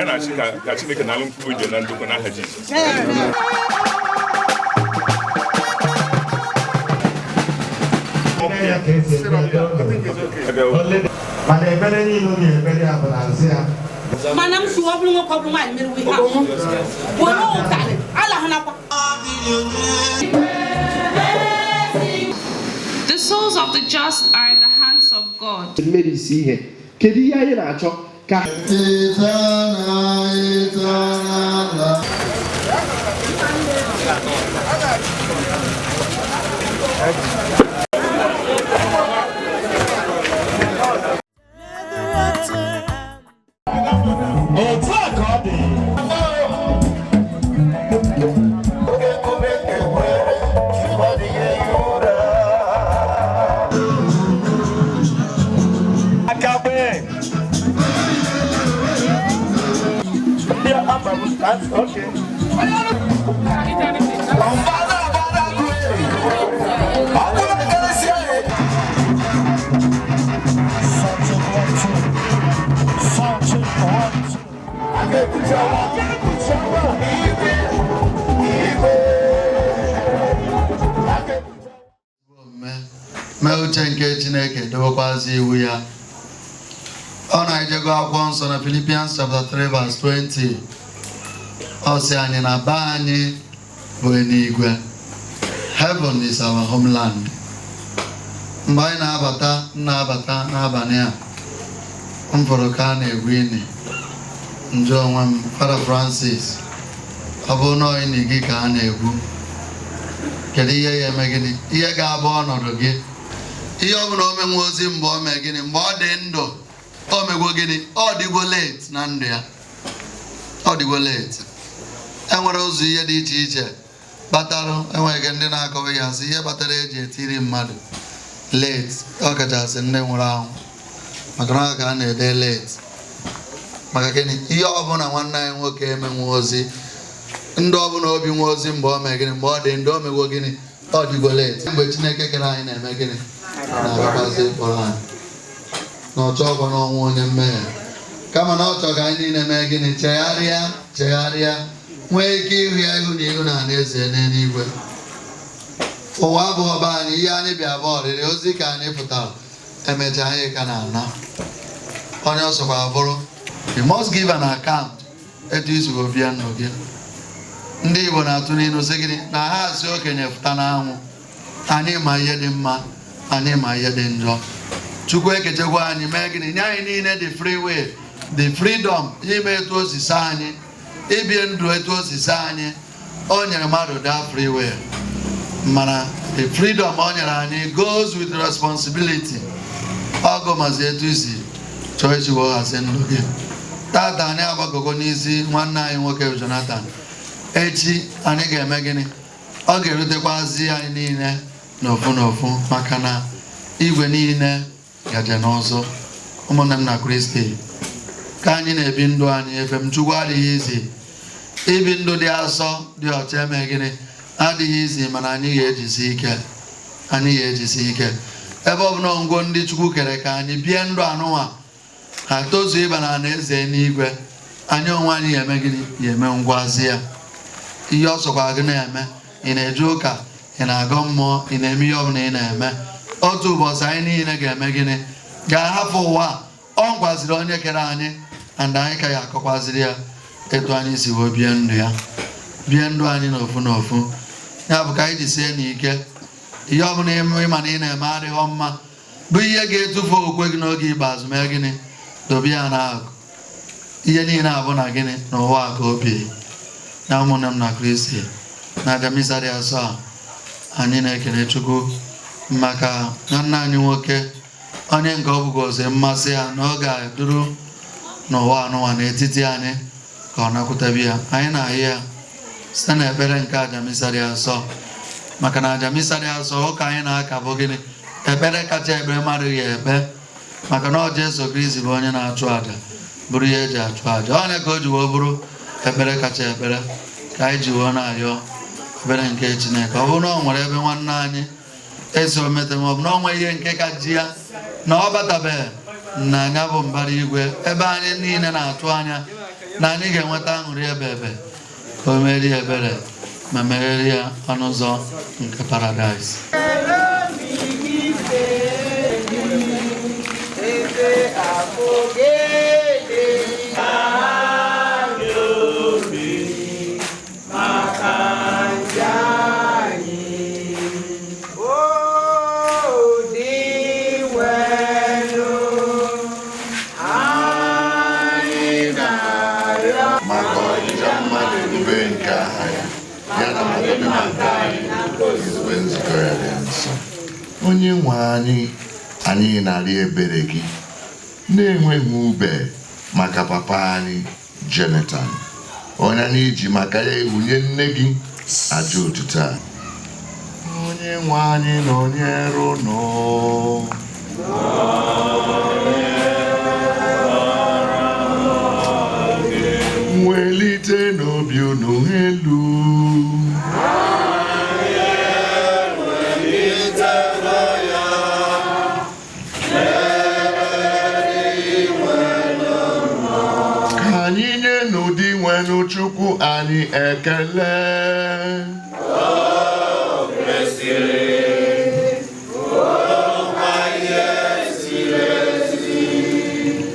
na-achị ka Chineke na alụ mkpụrụ ije na ndokwa n'aha Jizọs. Mana ebere niile ọ na-ebere ya bụ na nsị ya. Mana m si ọ bụrụ nwoke ọ bụrụ nwaanyị mere ihe ahụ. Were ụtarị ala ha nakwa. The souls of the just are in the hands of God. Mmeri isi ihe. Kedu ihe anyị na-achọ ka Okay. mee uche nke Chineke debekwazi iwu ya. Ọ na-ejego akwụkwọ nsọ na Philippians chapter 3 verse 20. Ọ sị anyị na be anyị bụ eluigwe. Heaven is our homeland. Mgbe anyị na-abata n'abalị a, m fọrọ ka a na-egwu ini njọ onwe m, Father Francis, ọ bụ na ini gị ka a na-egwu. Kedu ihe ya eme gịnị? Ihe ga-abụ ọnọdụ gị. Ihe ọ bụla o menwe ozi mgbe o mee gịnị? Mgbe ọ dị ndụ, o megwo gịnị? Ọ dịgo late na ndụ ya. Ọ dịgo late. Enwere ụzọ ihe dị iche iche kpatara, enweghị ndị na-akọwa ya sị ihe kpatara eji etiri mmadụ late, ọ kachasị ndị nwụrụ anwụ, maka na ka a na-ede late. Maka gịnị? Ihe ọbụla nwanne anyị nwoke emenwe ozi, ndị ọbụla obi nwe ozi mgbe o mee gịnị? Mgbe ọ dị ndụ, o megwo gịnị? Ọ dịgo late. Mgbe Chineke kere anyị na-eme gịnị? Na-abịakwazị ịkpọrọ anyị na ọ chọọkwa n'ọnwụ onye mmehie, kama na ọ chọọ ka anyị niile mee gịnị? Chegharịa nwee ike ịhụ ya ihu na ihu na alaeze n'eluigwe. Ụwa abụghị ọba anyị, ihe anyị bịa bụ ọrịrị, ozi ka anyị pụtara, emechaa anyị ka na-ana. Onye ọsọkwa bụrụ, you must give an account etu isi bịa ndụ gị. Ndị Igbo na-atụ n'ilu sị gịnị? Na ha asị okenye pụta n'anwụ, anyị ma ihe dị mma, anyị ma ihe dị njọ. Chukwu ekechekwa anyị mee gịnị? Nye anyị niile the free will, the freedom ime etu osisi anyị, ibie ndụ etu osisi anyị. O nyere mmadụ that free will, mana the freedom o nyere anyị goes with responsibility. Ọgụ mazi etu isi chọọ isi weghazi ndụ gị. Tata anyị agbagogo n'isi nwanne anyị nwoke Jonathan. Echi anyị ga-eme gịnị? Ọ ga-erutekwazi anyị niile n'ofu maka na igwe niile gaje n'ọzọ. Ụmụnne m na Kristi, ka anyị na-ebi ndụ anyị ebe m Chukwu adịghị izi. Ibi ndụ dị asọ dị ọcha eme gịnị? Adịghị izi, mana anyị ga-ejisi ike. Ebe ọ bụla ngwo ndị Chukwu kere ka anyị bie ndụ anụnwa ha tozuo ịba na alaeze n'igwe, anyị onwe anyị ga-eme gịnị? Ga-eme ngwazi ya. Ihe ọ sọkwa gị na-eme, ị na-eje ụka, ị na-agọ mmụọ, ị na-eme ihe ọbụla ị na-eme, otu ụbọchị anyị niile ga-eme gịnị? Ga-ahapụ ụwa. Ọ gwaziri onye kere anyị, and anyị ka ya akọkwaziri ya etu anyị si wee bie ndụ ya, bie ndụ anyị n'ofu. Ya bụ ka anyị jisie n'ike. Ihe ọbụla ịma na ị na-eme adịghị mma, bụ ihe ga-etufu okwe gị n'oge ikpeazụ, mee gịnị? Dobe ya n'akụ. Ihe niile abụ na gịnị? N'ụwa ka obi. Na ụmụnne m na Kristi, na aja misa dị asọ a, anyị na-ekele Chukwu maka nwanne anyị nwoke, onye nke ọ bụgozi mmasị ya na ọ ga-eduru n'ụwa anụnwa n'etiti anyị ka ọ nakwutebi ya. Anyị na-ahụ ya site n'ekpere nke aja misa dị asọ, maka na aja misa dị asọ ụka anyị na-aka bụ gịnị? Ekpere kacha ekpere mmadụ ga-ekpe, maka na ọ Jesu Kristi bụ onye na-achụ aja, bụrụ ihe eji achụ aja. Onye ka o ji wee bụrụ ekpere kacha ekpere, ka anyị ji wee na-ayọ ekpere nke Chineke. Ọ bụrụ na ọ nwere ebe nwanne anyị esi omete, ma ọ bụ na ọ nwee ihe nke ka ji ya na ọ batabeghị na anya bụ mbara igwe, ebe anyị niile na-atụ anya na anyị ga-enweta aṅụrị ebe ebe ka o merie ebere ma meghere ya ọnụ ụzọ nke paradaịs. Onye nwe anyị na-arịọ ebere gị na-enweghị ube maka papa anyị Jonathan, onye anyị ji maka ya ehunye nne gị aja otuto a. Onye nwe anyị nọnyere unu. Welite n'obi unu elu. Chukwu anyị ekele.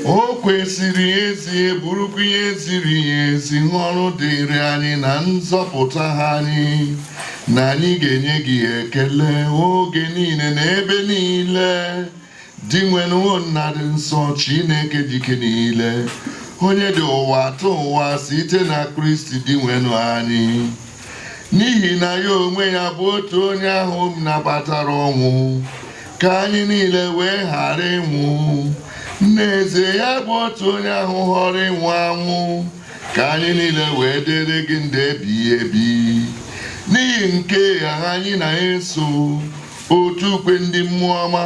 O kwesịrị ezi burukwa ihe ziri ezi ọrụ dịrị anyị na nzọpụta anyị, na anyị ga-enye gị ekele oge niile na ebe niile. Dị nwenụ nna dị nsọ, Chineke dike niile, onye dị ụwa atọ ụwa site na Kristi dị nwenụ anyị, n'ihi na ya onwe ya bụ otu onye ahụ nabatara ọnwụ ka anyị niile wee ghara ịnwụ. N'ezie ya bụ otu onye ahụ họrọ ịnwụ anwụ ka anyị niile wee dịrị gị ndụ ebighị ebi. N'ihi nke ya anyị na-eso otu ukwe ndị mmụọ ọma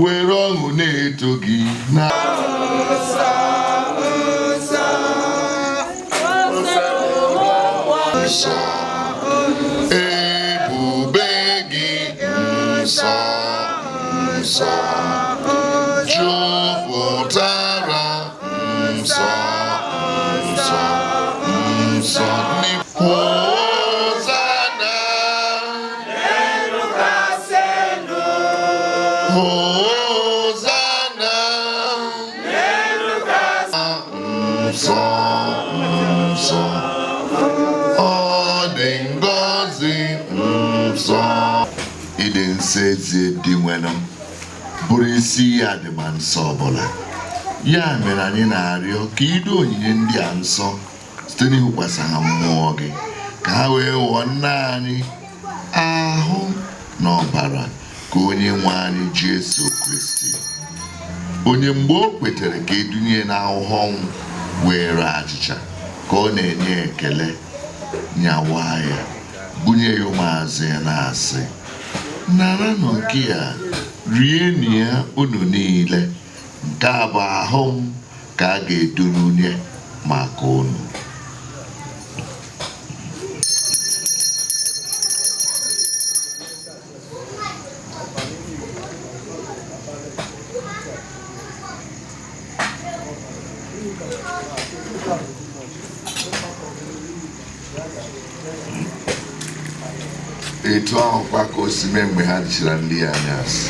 were ọṅụ na-eto gị na ebube gị nsọ nsọ jupụtara nsọ nsọ nsọ. Hosana Hosana nsọ nsọ. Ịdị nsọ ezi dị nwenụ bụrụ isi ya dị ma nsọ ọbụla. Ya mere anyị na-arịọ ka ido onyinye ndị a nsọ site n'ịhụkwasị ha mmụọ gị, ka ha wee ghọọ nna anyị ahụ na ọbara ka onye nwe anyị Jesu Kristi, onye mgbe o kwetere ka edunye n'ahụhụ ọnwụ were achịcha ka ọ na-enye ekele nyawa ya, bunye ya ụmụazụ ya na-asị, naranụ nke ya, rienụ ya unu niile, nke a bụ ahụ m ka a ga-edurunye maka unu. Etu ahụkwa ka o si mee mgbe ha dịchara ndị ya anyasị,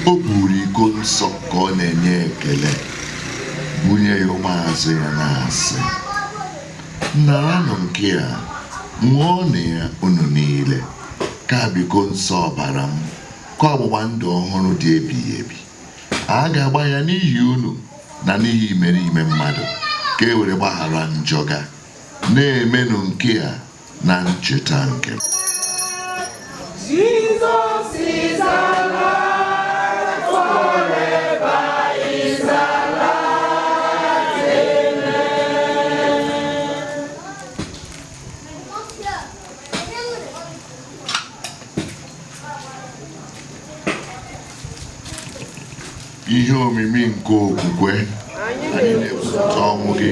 o buru iko nsọ ka ọ na-enye ekele, bunye ya ụmụazụ ya na-asị, naranụ nke a, ṅụọnụ ya unu niile, ka biko nsọ ọbara m, ka ọgbụgba ndụ ọhụrụ dị ebighị ebi. A ga-agba ya n'ihi unu na n'ihi imerime mmadụ, ka e were gbaghara njọ ga, na-emenụ nke a na ncheta nke m. Jesus is alive, forever is alive, amen. Ihe omimi nke okwukwe anyị na-ebute ọnwụ gị,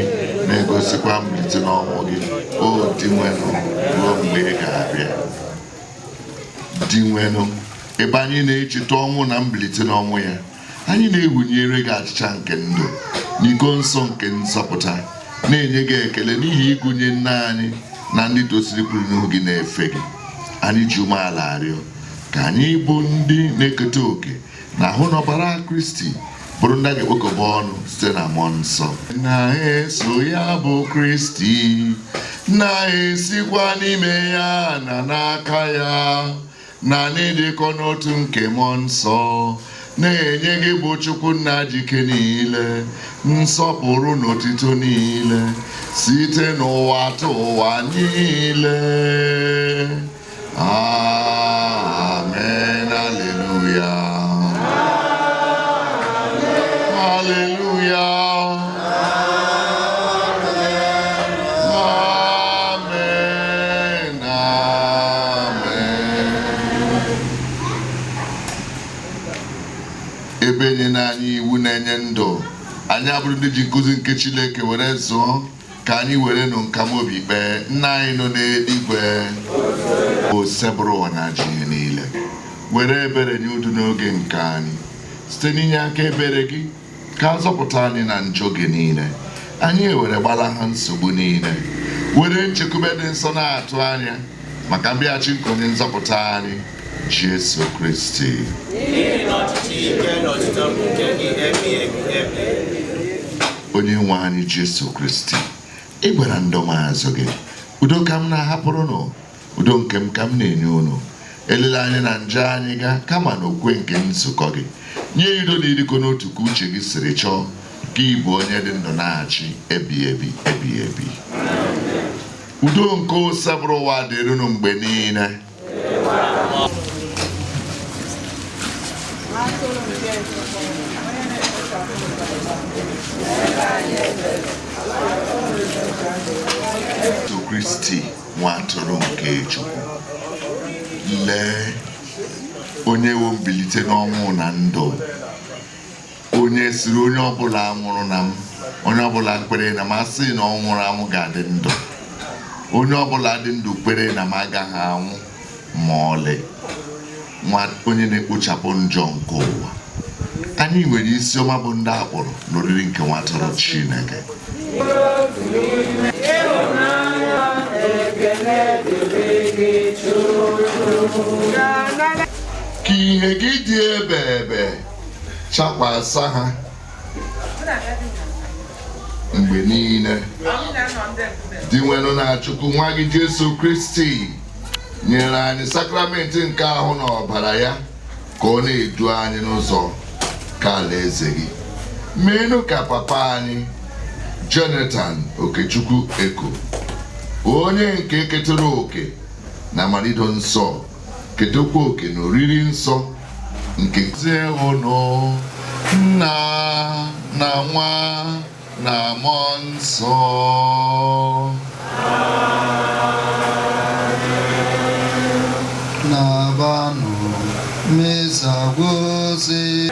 na-egosikwa mbilite n'ọnwụ gị, o dị nwenụ ruo mgbe ị ga-abịa. Dị nwenụ, ebe anyị na-echeta ọnwụ na mbilite n'ọnwụ ya, anyị na-ehunyere gị achịcha nke ndụ n'iko nsọ nke nzọpụta, na-enye gị ekele n'ihi ịgụnye nna anyị na ndị tosiri kwuru n'ihu gị na-efe gị. Anyị ji umeala arịọ ka anyị bụ ndị na-eketa oke na ahụ n'ọbara Kristi, bụrụ ndị a ga-ekpokọba ọnụ site na mmụọ nsọ. Na-eso ya bụ Kristi, na-esikwa n'ime ya na n'aka ya, na n'ịdịkọ n'otu nke mmụọ nsọ, na-enye gị bụ Chukwu nna jike niile nsọpụrụ na otito niile site n'ụwa ta ụwa niile. Amen. Hallelujah. Hallelujah. Amen. Amen. Ebe nyere anyị iwu na-enye ndụ, anyị abụrụ ndị ji nkụzi nke Chineke were zụọ, ka anyị were nụ nkam obi kpee. Nna anyị nọ n'eluigwe, o sebụrụ ụwa na ji ihe niile, were ebere nye udo n'oge nke anyị site n'inye aka ebere gị, ka azọpụta anyị na njọ gị niile. Anyị ewere gbalaha nsogbu niile, were nchekwube dị nsọ na-atụ anya maka mbịaghachi nke onye nzọpụta anyị Jesu Kristi. Onye nwe anyị Jesu Kristi, ị gwara ndị ụmụazụ gị, udo ka m na-ahapụrụ nụ, udo nke m ka m na-enye unu. Elela anyị na njọ anyị ga, kama na okwe nke nzukọ gị. Nye udo na ịdịkọ n'otu ka uche gị siri chọọ, ka ị bụ onye dị ndụ na-achị ebi ebi ebi ebi. Udo nke osebụrụ ụwa dịrị unu mgbe niile. Jesu Kristi, nwa atụrụ nke Chukwu, lee onye wo mbilite n'ọnwụ na ndụ, onye siri onye ọbụla nwụrụ na m, onye ọbụla kwere na m asị na ọ nwụrụ anwụ ga-adị ndụ, onye ọbụla dị ndụ kwere na m agaghị anwụ ma ọlị. Onye na-ekpochapụ njọ nke ụwa. Anyị nwere isi ọma bụ ndị akpọrọ n'oriri nke nwa atụrụ Chineke. Ka ihe gị dị ebe ebe chakwasa ha mgbe niile. Dị nwenụ na Chukwu nwa gị Jesu Kristi nyere anyị sakramenti nke ahụ na ọbara ya, ka ọ na-edu anyị n'ụzọ ka alaeze gị. Meenụ ka papa anyị Jonathan Okechukwu Eko, onye nke ketara oke na amalido nsọ, ketokwa oke na oriri nsọ nke ụnụ Nna na Nwa na Mmụọ Nsọ. Nabanu mesa gozi.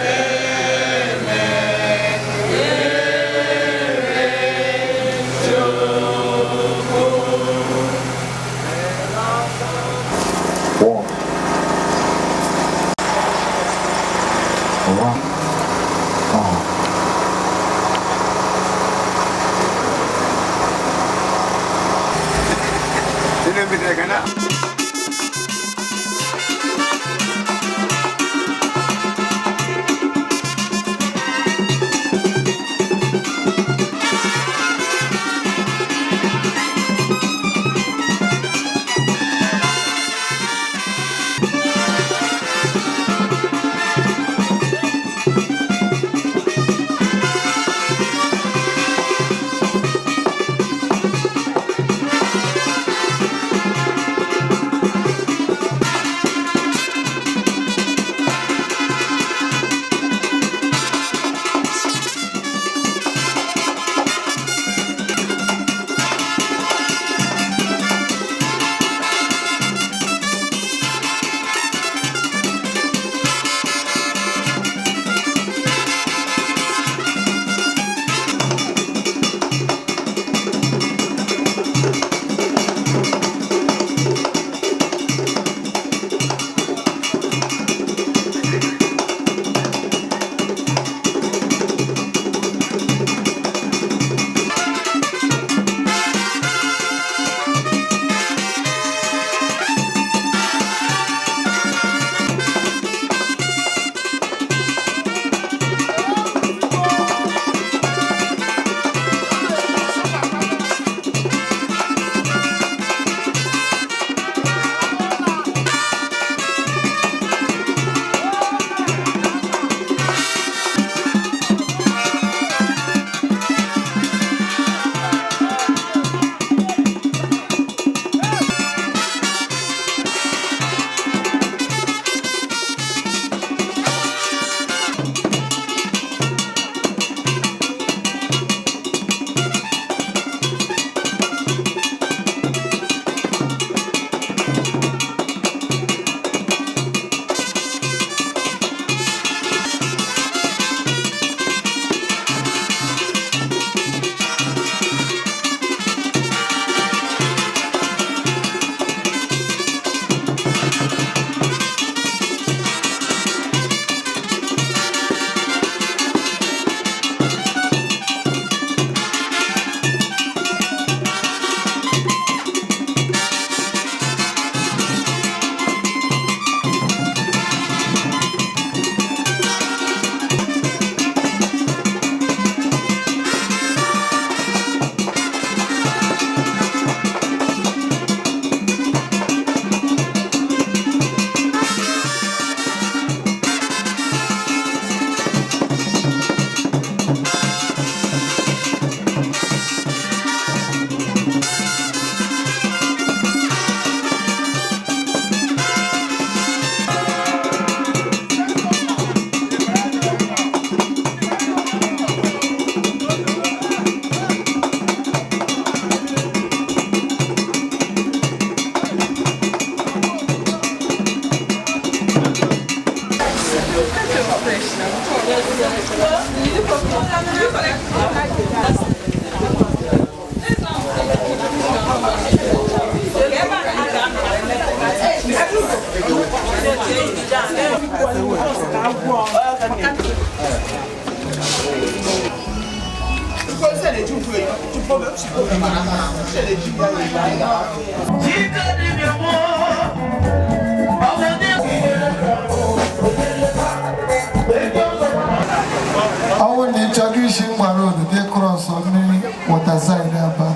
Our introduction road, they cross on me, water side Aba.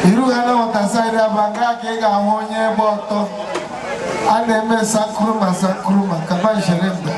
You have water side Aba, Gaga, one year bottle. I never Sakruma, Kaban Sherenda.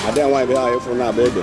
I don't want to be out for now, baby.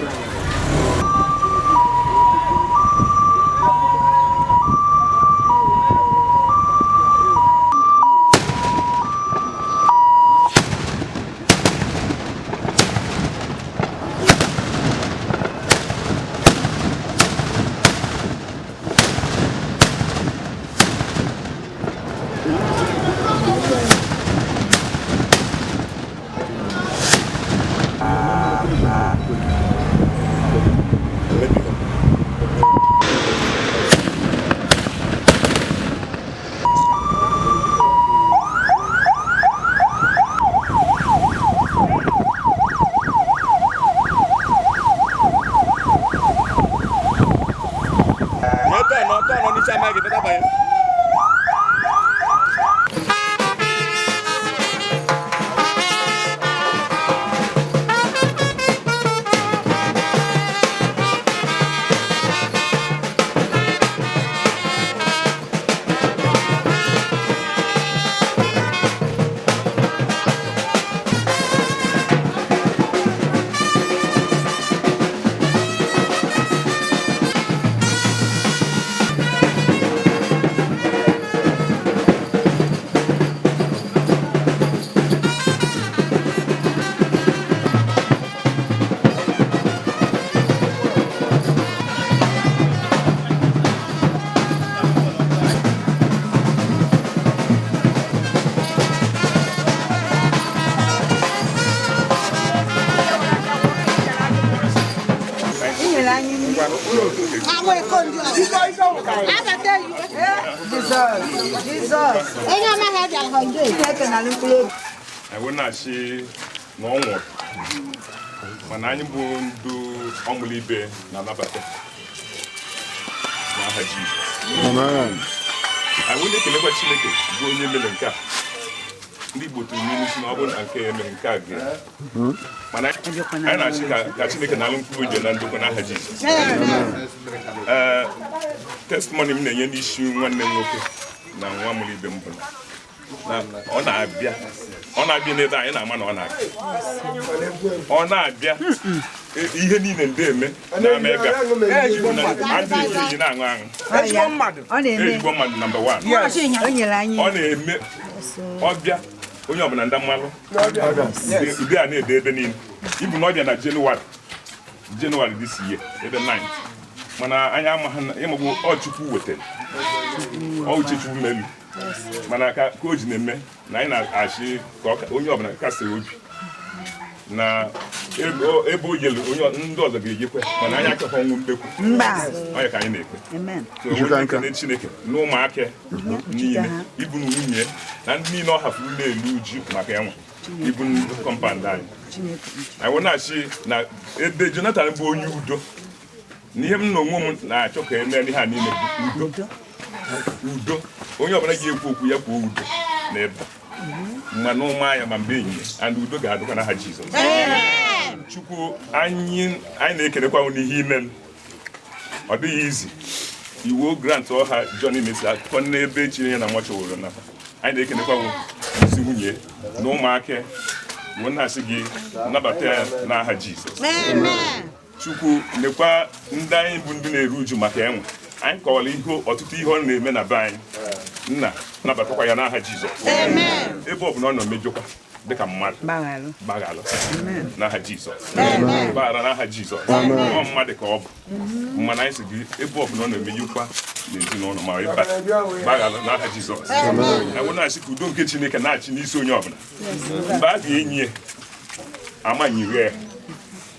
I will not see no more. When I am going to only be Nanabata. Amen. I will make a never chicken, go in the middle car. Libo to minister Noble and came in Kagi. When I see a Nalan food and do Nahaji. Testimony in the issue one name. Now one will leave them. On Abia, on Abia, and I'm on Abia. Even in them, woman number one. Yes, Obia, Unyaman and Damalo. They are near the even not in January this year, the 9th. When I am all to fool with it. All to men. Manaka coach name, Nina Ashi, only of a castle. Na ebo yellow, ndo the big when I have a home book. I can make it. Amen. So you can no market, even me, and me not have really luge Macam, even compound. I will not see now if they do not have you do. Near no woman, I took a many hand in a Udo, only of a year book we have wood, never. Mano Maya Mambini, and Udo Gadokana had Jesus. Chuku, I make a only human. Or be easy. You will grant all her Johnny Miss at Conne Betchin and much older enough. I make a Simunye, no market, one has a gay, number 10, now had Jesus. Chuku, Nepa, Ndai Bundune Ruju Macam. I'm calling who or to tea on the men are buying. Na, number Toyana had Jesus. Amen. If of none of Mejoka, they come mad. Bagalo. Na had Jesus. Barana had Jesus. One mother cob. Manais agree. If of none of Mejuka, they do not marry back. Bagalo, na had Jesus. I will not see who don't get you make a natch in this union. Bad ye. Am I new?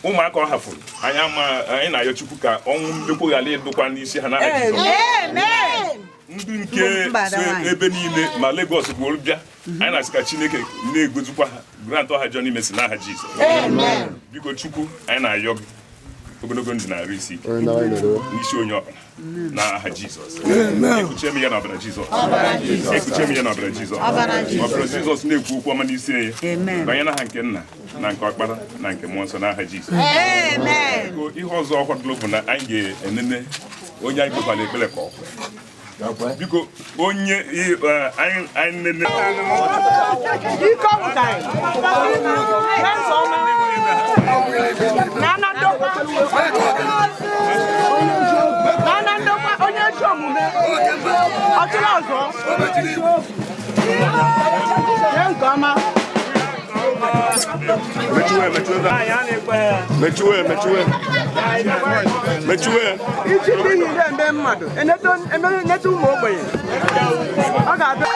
Uma ko hafun anya ma ina yo chukuka on beko ya le dokwa ni si hana amen ndị nke so ebe niile ma Lagos bụ bịa anyị na-asị ka Chineke na-egozikwa ha grant ọha jọ n'ime si n'aha Jizọs. Biko Chukwu anyị na-ayọ gị ogologo ndụ na arụ isi ike n'isi onye ọbụla n'aha Jizọs. Ekuche m ya na ọbara Jizọs. Ekuche m ya na ọbara Jizọs. Ọbara Jizọs na-ekwu okwu ọma n'isi ya banye n'aha nke Nna na nke Ọkpara na nke Mmụọ Nsọ n'aha Jizọs. Ihe ọzọ ọkwadoro bụ na anyị ga-enene onye anyị kpekwara ekpere ka ọ biko onye anyị nene mechuwe ichi n'ihi na-eme mmadụ enetu ụmụ ogbenye ọ ga-abịa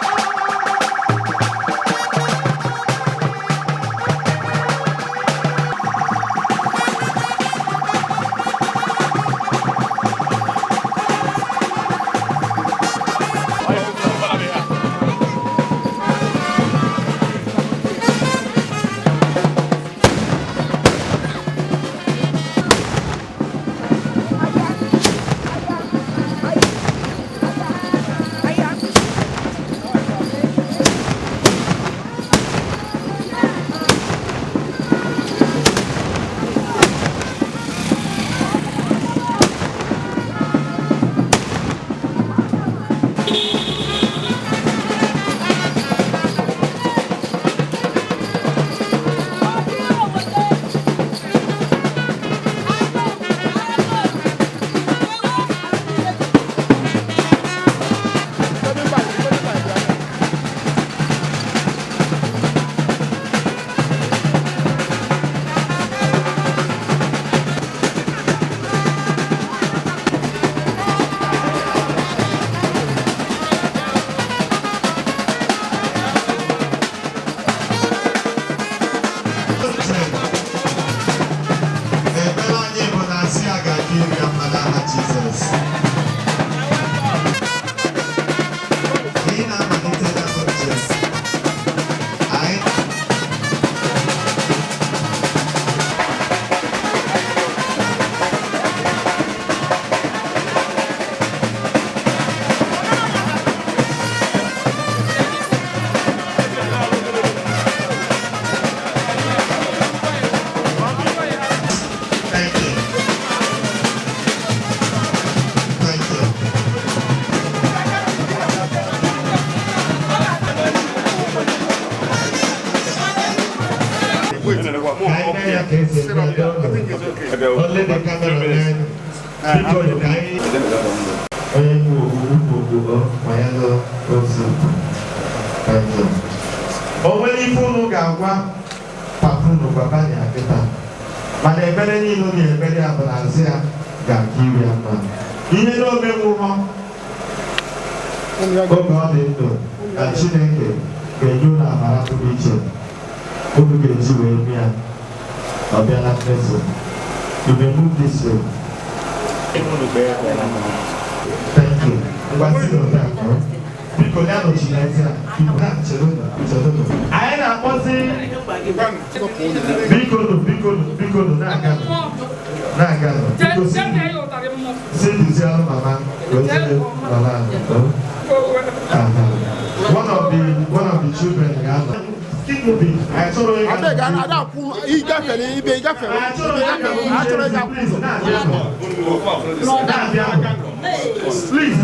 Only the cameraman. People the guy. Only people gawa papuno babani akita. Mana ebere ni no ni ebere abanazia gakiri ama. Ine no memu ho. O God ndo. Achineke kenyu na marato biche. Obu geji we mia. Obiala preso. You may move this way. Thank you. What's your name? Because I know she likes it. People have children. I am not saying Biko, Nagano. Because say to tell Mama, one of the children, keep moving. I told you. I beg, I don't. He got it. He got it. I told you. Please,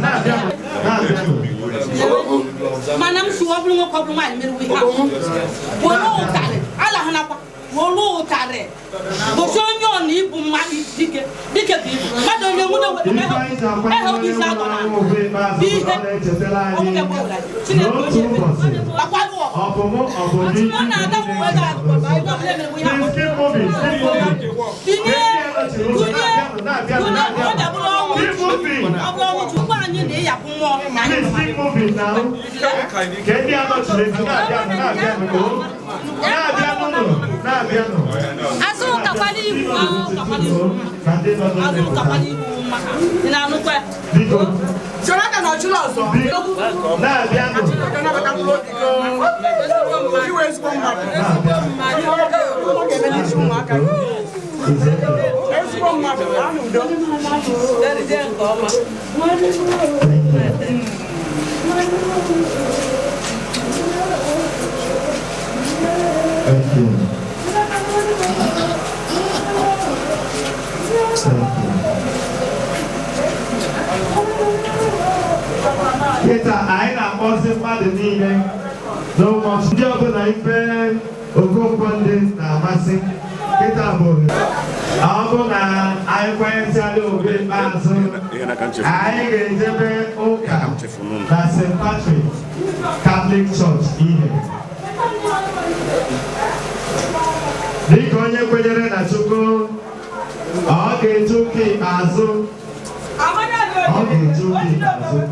Manam suwa bulungo kwa bulungo ni miru wiha. Wolo tare. Ala hana kwa. Wolo tare. Bosonyo ni ibu mali dike bibu. Mado nyongude wele eho bisa dona. Bihe. Omuke bola. Chine boje. Akwado. Atuna adamu wega kwa ibo bleme wiha. Keep moving now. Can you not Jonathan Ochulozo. Na-abịa nụ. Iwe ezigbo mmadụ. Ezigbo mmadụ, anụ udo. Derije nke ọma. Thank you. Kịta anyị na-akpọzi mmadụ niile n'ụbọchị ndị ọbụla ife Okonkwo ndị na-amasị kịta bụ ọ bụ na anyị kwenyesiala oge ikpeazụ anyị ga-ejebe ụka na St. Patrick Catholic Church ihe dịka onye kwenyere na Chukwu ọ ga-eje ụka ikpeazụ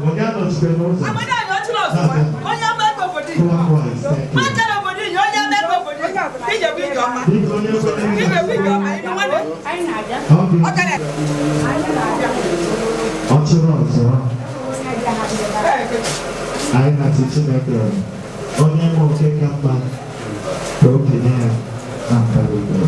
onye anọchite n'ụzọ ọ chụrụ ọzọ anyị na-atụ Chineke onye nwe oke ka mma ka okenye ya na mbara udo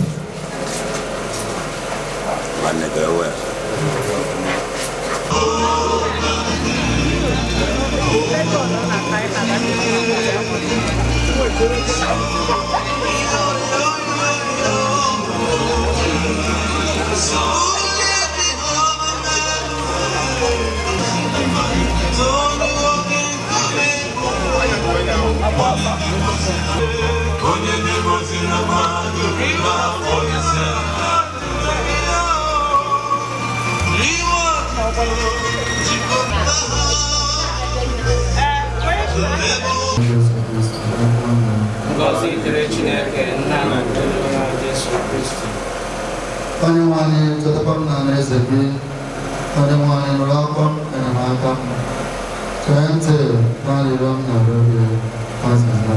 onye nwe anyị chetakwa m na eze gị onye nwe anyị nụrụ akwa m enyemaka chee ntị na arịrịọ m na-arịọ gị azịza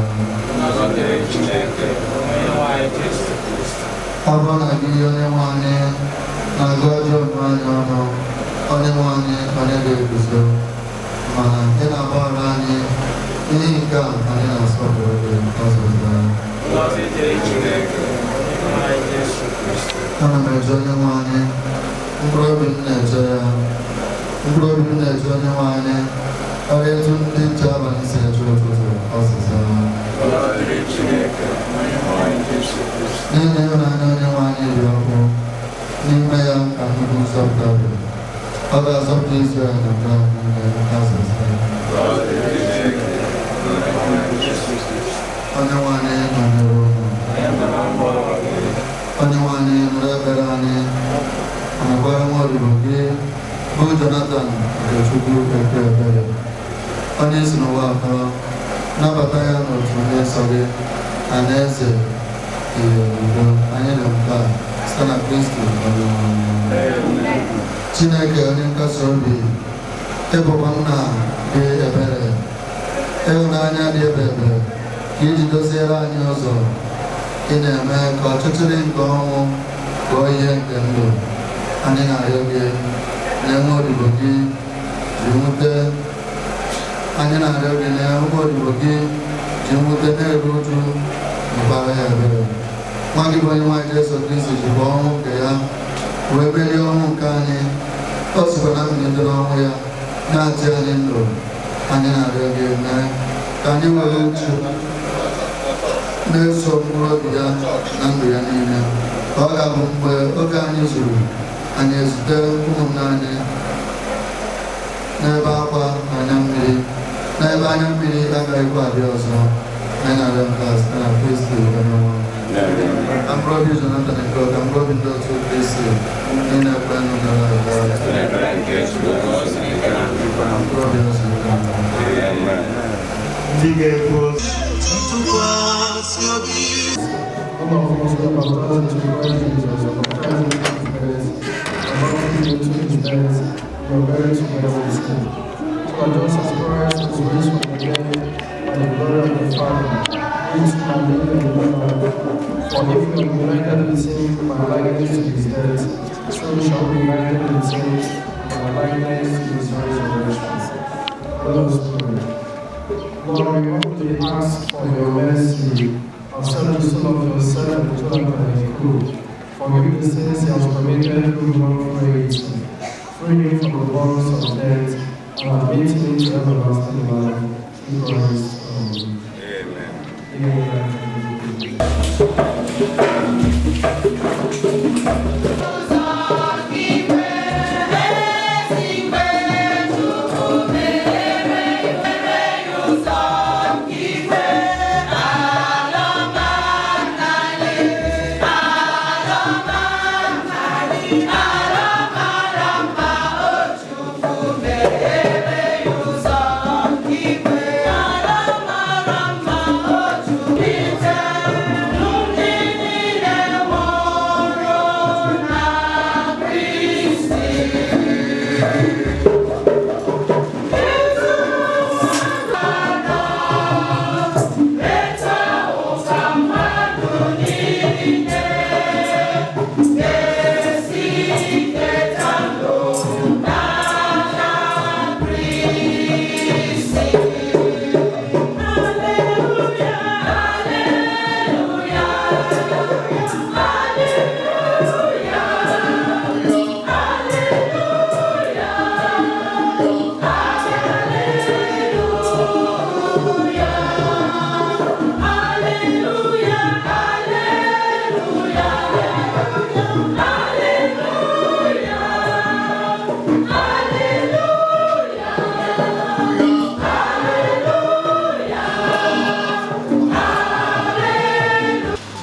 ọ bụrụ na gị onye nwe anyị na-agụ ajọ omume anyị ọnụ onye nwe anyị onye ga-eguzo mana ị na-agbaghara anyị n'ihi nke a anyị na-asọpụrụ gị azịza ana m eje onye nwe anyị mkpụrụ obi m na-eje ya mkpụrụ obi m na-eje onye nwe anyị karịa etu ndị nche abalị si eje ụtụtụ ọzịza n'ihi na ịhụnanya onye nwe anyị dị ọkụ n'ime ya ka nnukwu nzọpụta dị ọ ga-azọpụta Izrel na mba niile azịza onye nwe anyị nọnyere unu onye nwe anyị nụrụ ekpere anyị ma gwara nwa odibo gị bụ Jonathan Okechukwu ekpe ekpere onye si n'ụwa akọrọ nabata ya n'otu ndị nsọ gị na n'eze ihe udo anyị na nke a site na Kristi onye nwe anyị Chineke onye nkasi obi ịbụkwa nna dị ebere ịhụnanya dị ebere ka iji doziere anyị ụzọ ị na-eme ka ọchịchịrị nke ọnwụ ghọọ ihe nke ndụ anyị na-arịọ gị na-enwe odibo gị ji nwute anyị na-arịọ gị na-enwe odibo gị ji nwute na-eru uju mkpara ya ebere nwa gị bụ onye nwaanyị Jesu Kristi jikwa ọnwụ nke ya wee merie ọnwụ nke anyị o sikwa na mbilite n'ọnwụ ya na-achị anyị ndụ anyị na-arịọ gị mee ka anyị were uchu na-eso mkpụrụ obi ya na ndụ ya niile ka ọ ga-abụ mgbe oge anyị zuru anyị ezute ụmụnne anyị n'ebe akwa na anya mmiri n'ebe anya mmiri agaghịkwa abịa ọzọ anyị na-arịọ nke a site na Kristi onye nwe ka mkpụrụ obi Jonathan Ekwe ka mkpụrụ obi ndị otu Kristi ndị na-ekwe ndụ gara aga mkpụrụ obi ozugbo ndị ga-ekwu For if we are united with him by likeness to his death, so we shall be united with him by likeness to his resurrection. Let us pray. Lord, we humbly ask for your mercy. Accept the soul of your servant, Jonathan and crew. Forgive the sins he has committed through wrongful free him from the bonds of death, and admit him into everlasting life. Through Christ.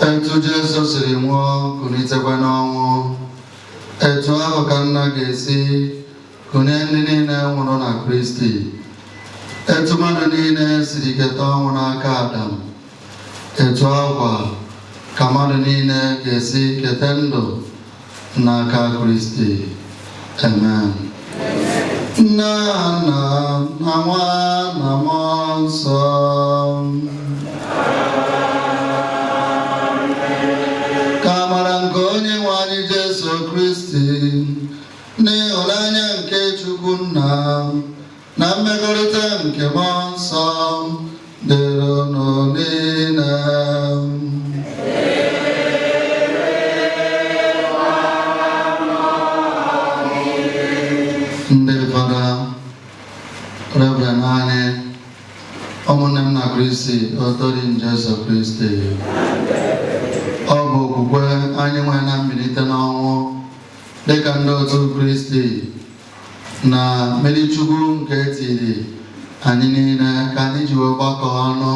Etu Jesu siri nwụọ kunitekwa n'ọnwụ, etu ahụ ka nna ga-esi kunye ndị niile nwụrụ na Kristi. Etu mmadụ niile siri keta ọnwụ n'aka Adam, etu ahụkwa ka mmadụ niile ga-esi keta ndụ n'aka Kristi. Amen. Nna na Nwa na Mmụọ Nsọ. N'ịhụnanya nke Chukwu Nna na mmekọrịta nke Mmụọ Nsọ dịrị unu niile. Ndị Fada, Reverend anyị, ụmụnne m na Kristi, otori Jesu Kristi, ọ bụ okwukwe anyị nwere na mbilite n'ọnwụ dịka ndị otu Kristi na mmeri Chukwu nke etiri anyị niile ka anyị ji wee gbakọ ọnụ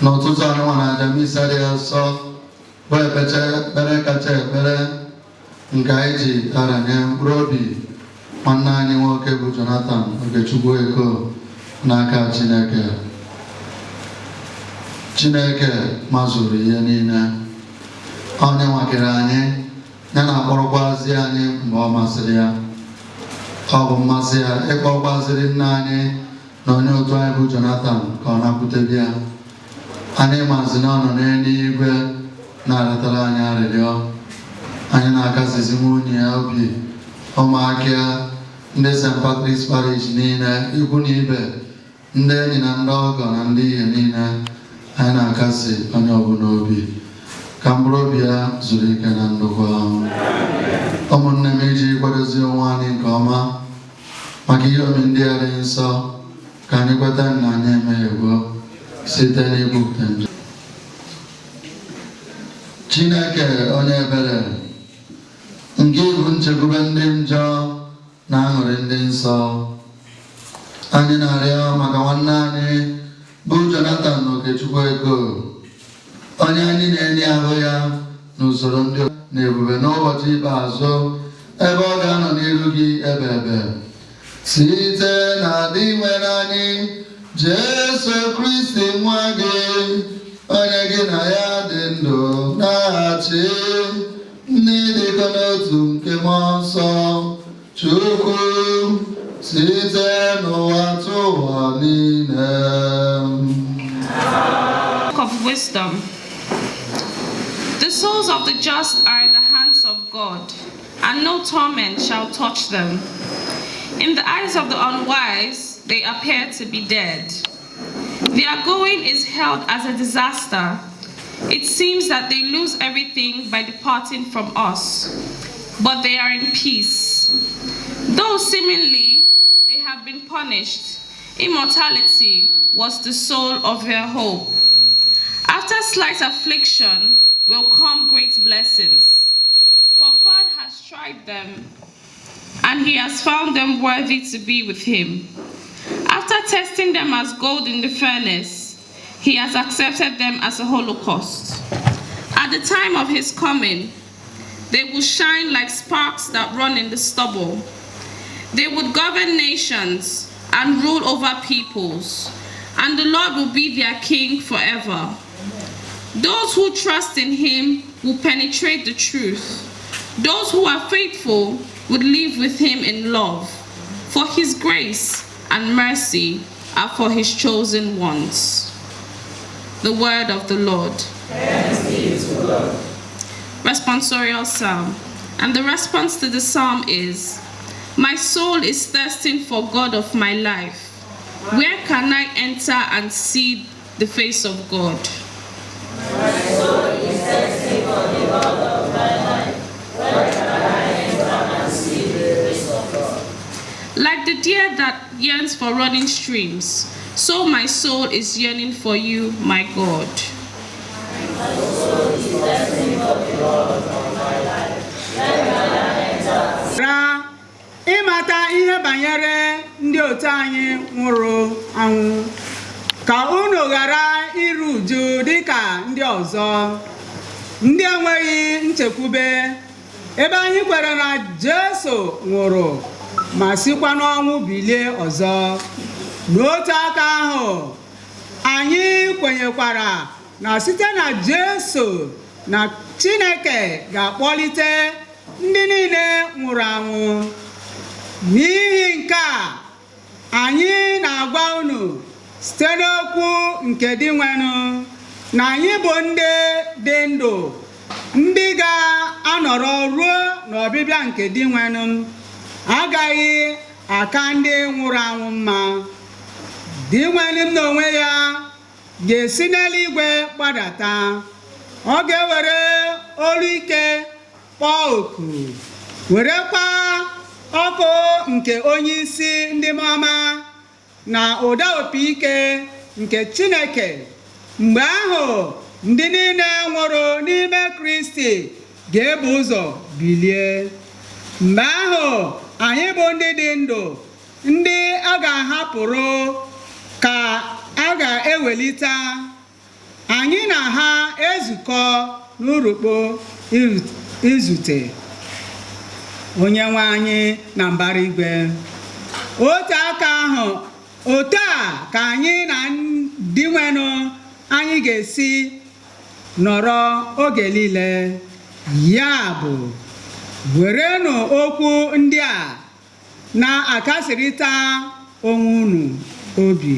n'ụtụtụ anụnwa na aja misa dị nsọ bụ ekpere kacha ekpere nke anyị ji aranye mkpụrụ obi nwanne anyị nwoke bụ Jonathan Okechukwu Eko n'aka Chineke. Chineke mazuru ihe niile, onye nwakere anyị ya na-akpọrọkwazị anyị mgbe ọ masịrị ya. Ọ bụ mmasị ya ịkpọkwazịrị nna anyị na onye otu anyị bụ Jonathan ka ọ nakwutebe ya. Anyị maazị na ọ nọ n'eluigwe na-arịọtara anyị arịrịọ. Anyị na-akasịzi nwunye ya obi, ụmụaka ya, ndị St. Patrick's Parish niile, ikwu na ibe, ndị enyi na ndị ọgọ na ndị ihe niile. Anyị na-akasị onye ọbụla obi ka mkpụrụ obi ya zuru ike na ndokwa. Ụmụnne m, iji kwadozi onwe anyị nke ọma maka ihe omi ndị a dị nsọ, ka anyị kweta na anyị emeghego site n'ikwupụta njọ. Chineke onye ebere, nke bụ nchekwube ndị njọ na aṅụrị ndị nsọ, anyị na-arịọ maka nwanne anyị bụ Jonathan Okechukwu Eko, onye anyị na-enye ahụ ya n'usoro ndị na ebube n'ụbọchị ikpeazụ ebe ọ ga-anọ n'iru gị ebe ebe site na adị nwere anyị Jesu Kristi nwa gị, onye gị na ya dị ndụ na-achị n'ịdịkọ n'otu nke Mmụọ Nsọ Chukwu site n'ụwa tụ ụwa niile. Book of Wisdom. The souls of the just are in the hands of God, and no torment shall touch them. In the eyes of the unwise, they appear to be dead. Their going is hailed as a disaster. It seems that they lose everything by departing from us, but they are in peace. Though seemingly they have been punished, immortality was the soul of their hope. After slight affliction will come great blessings, for God has tried them, and he has found them worthy to be with him. After testing them as gold in the furnace, he has accepted them as a holocaust. At the time of his coming, they will shine like sparks that run in the stubble. They would govern nations and rule over peoples, and the Lord will be their king forever. Those who trust in him will penetrate the truth. Those who are faithful would live with him in love, for his grace and mercy are for his chosen ones. The word of the Lord. Thanks be to God. Responsorial Psalm. And the response to the psalm is, my soul is thirsting for God of my life. Where can I enter and see the face of God? My soul is thirsting for the God of my life. Where can I enter and see the face of God? Like the deer that yearns for running streams, so my soul is yearning for you, my God. My soul is thirsting for the God of my life. Where can I enter? Ịmata ihe banyere ndị otu anyị nwụrụ anwụ, ka unu ghara iru uju dịka ndị ọzọ, ndị enweghị nchekwube, ebe anyị kwere na Jesu nwụrụ ma sikwa n'ọnwụ bilie ọzọ. N'otu aka ahụ, anyị kwenyekwara na site na Jesu na Chineke ga-akpọlite ndị niile nwụrụ anwụ. N'ihi nke a, anyị na-agwa unu site n'okwu nke dị nwenụ na anyị bụ ndị dị ndụ, ndị ga-anọrọ ruo n'ọbịbịa nke dị nwenụ, agaghị aka ndị nwụrụ anwụ mma. Dị nwenụ n'onwe ya ga-esi n'eluigwe gbadata. Ọ ga-ewere olu ike kpọọ oku, werekwa ọkụ nke onye isi ndị ọma na ụda opi ike nke Chineke. Mgbe ahụ, ndị niile nwụrụ n'ime Kristi ga-ebu ụzọ bilie. Mgbe ahụ, anyị bụ ndị dị ndụ, ndị a ga-ahapụrụ ka a ga-ewelite. Anyị na ha ezukọ n'urukpo izute Onyenwe anyị na mbara igwe. Otu aka ahụ, otu a ka anyị na ndị nwenụ anyị ga-esi nọrọ oge niile. Ya bụ, werenụ okwu ndị a na-akasịrịta onwe unu obi.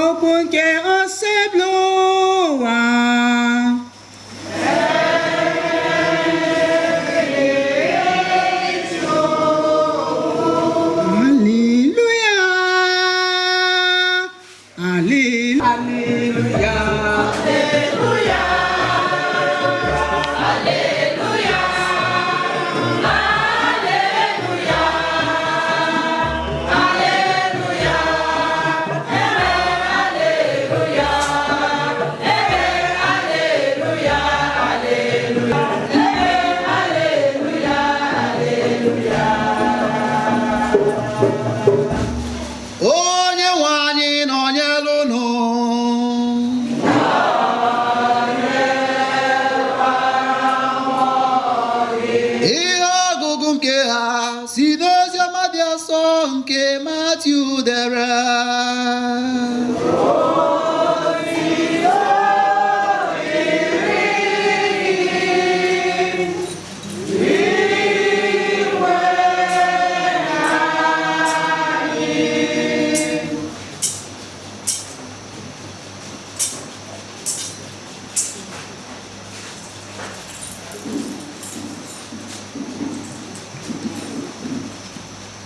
Okwu nke osebla ụwa.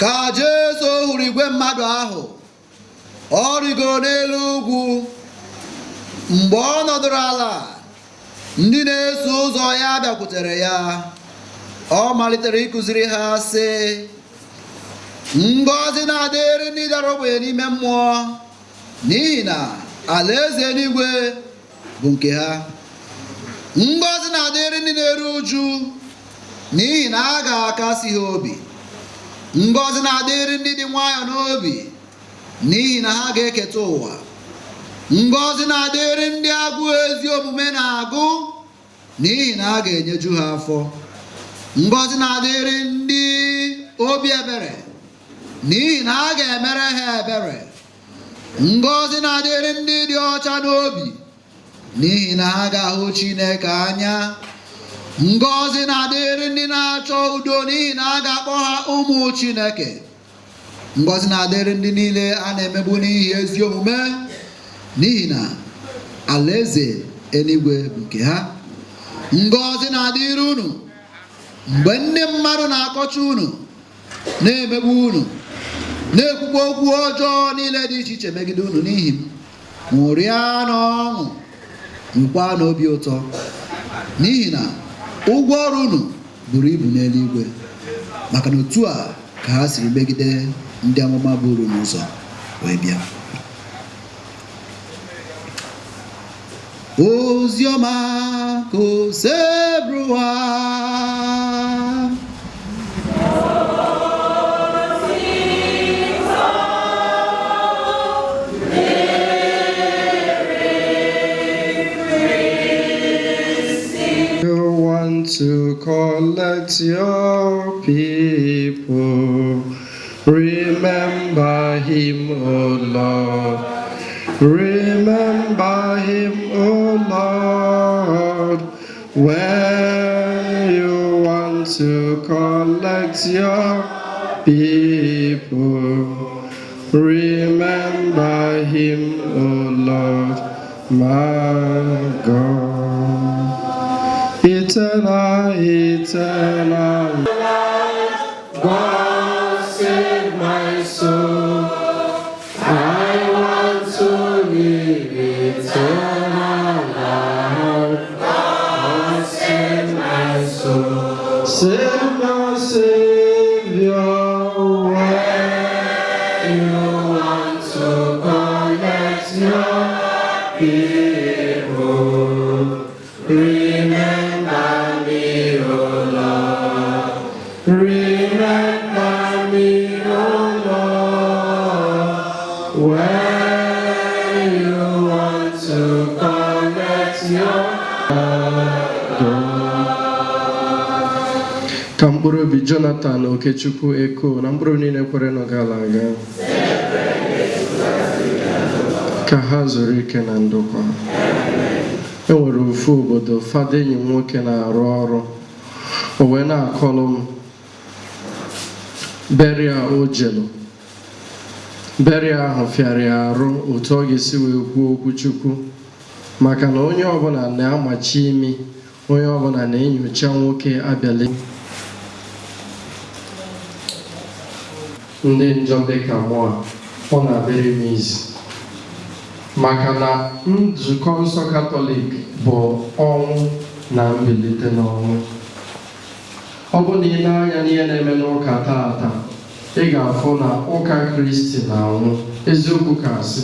ka Jesu hụrụ igwe mmadụ ahụ ọ rịgoro n'elu ugwu. Mgbe ọ nọdụrụ ala, ndị na-eso ụzọ ya bịakwutere ya. Ọ malitere ịkụziri ha sị, ngọzi na-adịrị ndị dara ogbenye n'ime mmụọ, n'ihi na alaeze eluigwe bụ nke ha. Ngọzi na-adịrị ndị na-eru uju, n'ihi na a ga-akasị ha obi. Ngọzi na-adịrị ndị dị nwayọọ n'obi, n'ihi na ha ga-eketa ụwa. Ngọzi na-adịrị ndị agụụ ezi omume na-agụ, n'ihi na a ga-enyeju ha afọ. Ngọzi na-adịrị ndị obi ebere, n'ihi na a ga-emere ha ebere. Ngọzi na-adịrị ndị dị ọcha n'obi, n'ihi na ha ga-ahụ Chineke anya. Ngọzi na-adịrị ndị na-achọ udo, n'ihi na a ga-akpọ ha ụmụ Chineke. Ngọzi na-adịrị ndị niile a na-emegbu n'ihi ezi omume, n'ihi na alaeze eluigwe bụ nke ha. Ngọzi na-adịrị unu mgbe ndị mmadụ na-akọcha unu, na-emegbu unu, na-ekwukwa okwu ọjọọ niile dị iche iche megide unu n'ihi m. Ṅụrịa n'ọṅụ, nwekwa n'obi ụtọ, n'ihi na ụgwọ ọrụ unu buru ibu n'eluigwe. Maka na otu a ka ha siri megide ndị amụma buru n'ụzọ wee bịa. Oziọma ka o seburu ụwa. To collect your people, remember him, O Lord. Remember him, O Lord. When you want to collect your people, remember him, O Lord, my God. Eternal, eternal, God save my soul. I want to live eternal life. God save my soul. Save my Savior. When you want to collect your people, remember me, O Lord. Remember me, O Lord. When you want to collect your ka mkpụrụ obi Jonathan Okechukwu Eko na mkpụrụ niile kwere n'ọgala aga ka ha zuru ike na ndokwa. E nwere ofu obodo fada enyi nwoke na-arụ ọrụ, o wee na-akọlụ m beria o jelu. Beria ahụ fịara ya arụ otu ọ ga-esi wee kwuo okwu Chukwu, maka na onye ọbụla na-amachi imi, onye ọbụla na-enyocha nwoke abịala. Ndị njọ dịka mụa ọ na-adịrị m izi, maka na nzukọ nsọ Katọlik bụ ọnwụ na mbilite n'ọnwụ. Ọ bụ na ị na-anya n'ihe na-eme n'ụka taata, ị ga-afụ na ụka Kristi na-anwụ. Eziokwu ka asị.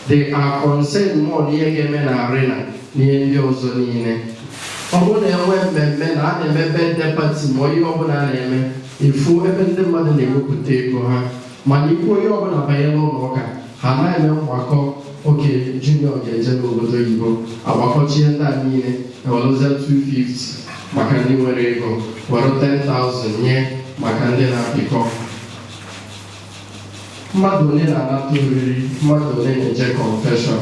They are concerned more n'ihe ga-eme na arena na ihe ndị ọzọ niile. Ọ bụ na enwe mmemme na a na-eme birthday party ma ihe ọbụla na-eme, ifu ebe ndị mmadụ na-ewepụta ego ha, mana ikwu onye ọbụla banyere ụlọ ụka, ha na-eme mgbakọ. Oke junior ga-eje n'obodo oyibo agbakọchie ndị a niile ewelụzie 250 maka ndị nwere ego, were 10,000 nye maka ndị na-apịkọ. Mmadụ ole na-anata oriri, mmadụ ole na-eje confession,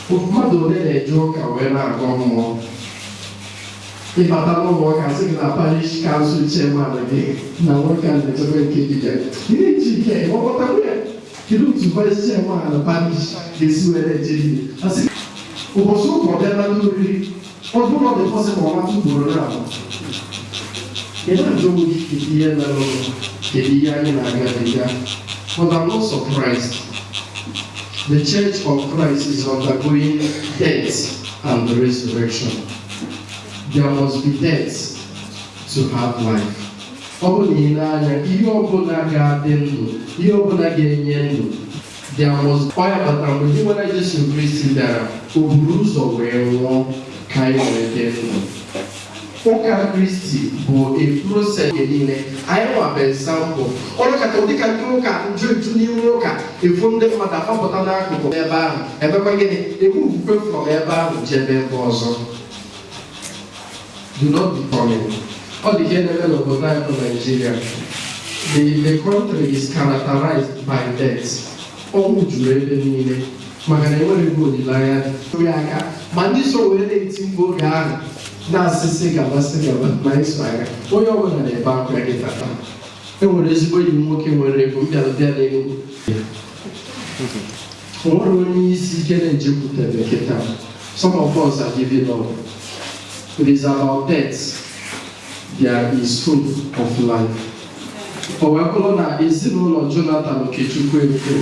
mmadụ ole na-eje ụka wee na-agọ mmụọ. Ịbata n'ụlọ ụka sị gị na parish council chairman gị na nwoke a na-echebe nke dibịa, ihe iji ike ịgbakọtakwu ya. Kedu otu vice chairman na parish ga-esi were ejiri asị ụbọchị ụka ọ bịa nata oriri, ọ bụrụ ọ dị pọsịbụl ọma tụgboro na abụ. Ị na-ajụ onwe gị ihe mere ụlọ But I'm not surprised. The Church of Christ is undergoing death and resurrection. There must be death to have life. There must be when I just increase there, Uburuzo were kind of Oka Christi bụ a process niile anyị nwa bụ example ọrụ kata ụdị ka ndị ụka njụ n'ihu ụka efu ndị mmadụ afọpụta n'akụkụ ebe ahụ ebekwa gịnị ewu okwukwe from ebe ahụ jebe ebe ọzọ. Do not be coming. Ọ dị ihe na-eme n'obodo anyị bụ Nigeria. The country is characterized by death. Ọnwụ juru ebe niile maka na enwere ebe olileanya dị aka ma ndị so were na-eti mgbe oge ahụ na-asịsị gaba ma ịsụ agha onye ọbụla na-ebe akwa gị tata. Enwere ezigbo enyi nwoke nwere ego mbịarụbịa n'Enugu. O nwere onye isi ike na-ejekwutere kịta. Some of us are giving up. It is about death. There is hope of life. O wee bụrụ na ezinụlọ Jonathan Okechukwu Ekwe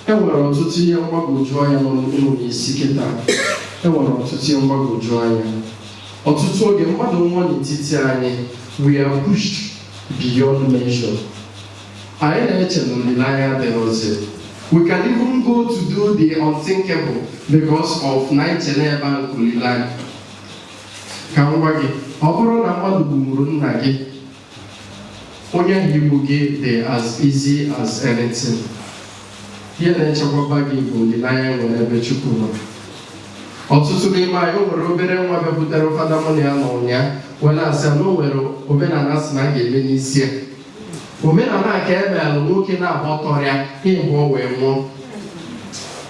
enwere ọtụtụ ihe mgbagwoju anya n'ụlọ isi kịta. Enwere ọtụtụ ihe mgbagwoju anya. Ọtụtụ oge mmadụ nwụọ n'etiti anyị, we are pushed beyond measure. Anyị na-eche na olileanya dị ọzọ. We can even go to do the unthinkable because of na iche n'ebe ahụ olileanya. Ka m gwa gị, ọ bụrụ na mmadụ gburu nna gị, onye ahụ igbu gị dị as easy as anything. Ihe na-echekwaba gị bụ olileanya nwere ebe Chukwu nọ. Ọtụtụ n'ime anyị o nwere obere nwa bịakwutere fada mụ na ya nọ ụnyaa wee na-asị na o nwere omenala sị na a ga-eme n'isi ya. Omenala ka e meelụ nwoke na-agba ọtọrịa ịbụọ wee nwụọ.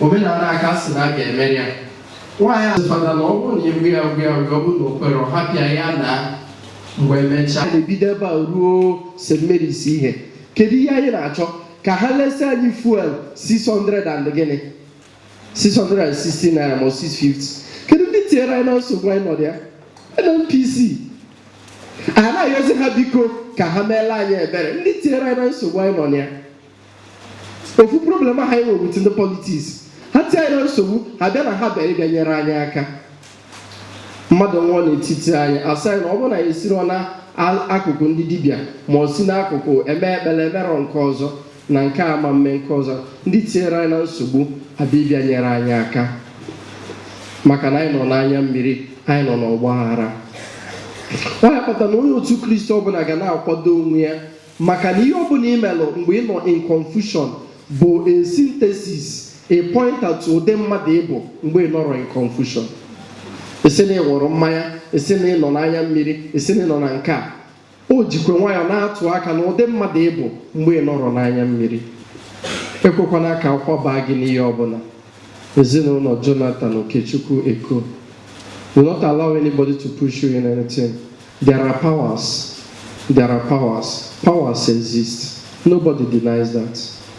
Omenala aka sị na a ga-emeri ya. Nwaanyị asị fada na ọ bụrụ na egbu ya ọ bụrụ na o kwere ọhapịa ya na mgbe emechaa. A na-ebido ebe a ruo St. Mary's ihe. Kedu ihe anyị na-achọ? Ka ha lesi anyị fuel 600 and gịnị? 660 naira ma 650. Kedu ndị tinyere anyị na nsogbu anyị nọ ya? NNPC. A na-ayọzi ha biko ka ha meela anyị ebere. Ndị tinyere anyị na nsogbu anyị nọ ya. Ofu problem ha anyị nwere within the politics. Ha tie anyị na nsogbu, ha bịa na ha bịara ịbịa nyere anyị aka. Mmadụ nwụọ n'etiti anyị asị anyị na ọ bụrụ na anyị esiri n'akụkụ ndị dibịa ma ọ si n'akụkụ eme ekpere emerọ nke ọzọ na nke ama mme nke ọzọ, ndị tinyere anyị na nsogbu abịa ịbịa nyere anyị aka maka na anyị nọ n'anya mmiri, anyị nọ n'ọgba aghara. Ọ ya kpatara na onye otu Kristi ọbụla ga na-akwado onwe ya maka na ihe ọbụla imelụ mgbe ị nọ in confusion bụ a synthesis, a pointer to ụdị mmadụ ịbụ mgbe ị nọrọ in confusion. Esi na ị ṅụrụ mmanya, esi na ị nọ n'anya mmiri, esi na ị nọ na nke a. O jikwa nwayọọ na-atụ aka na ụdị mmadụ ịbụ mgbe ị nọrọ n'anya mmiri. Ekwekwana ka akwaba gị n'ihe ọbụla. Ezinụlọ Jonathan Okechukwu Eko. Do not allow anybody to push you in anything. There are powers. There are powers. Powers exist. Nobody denies that.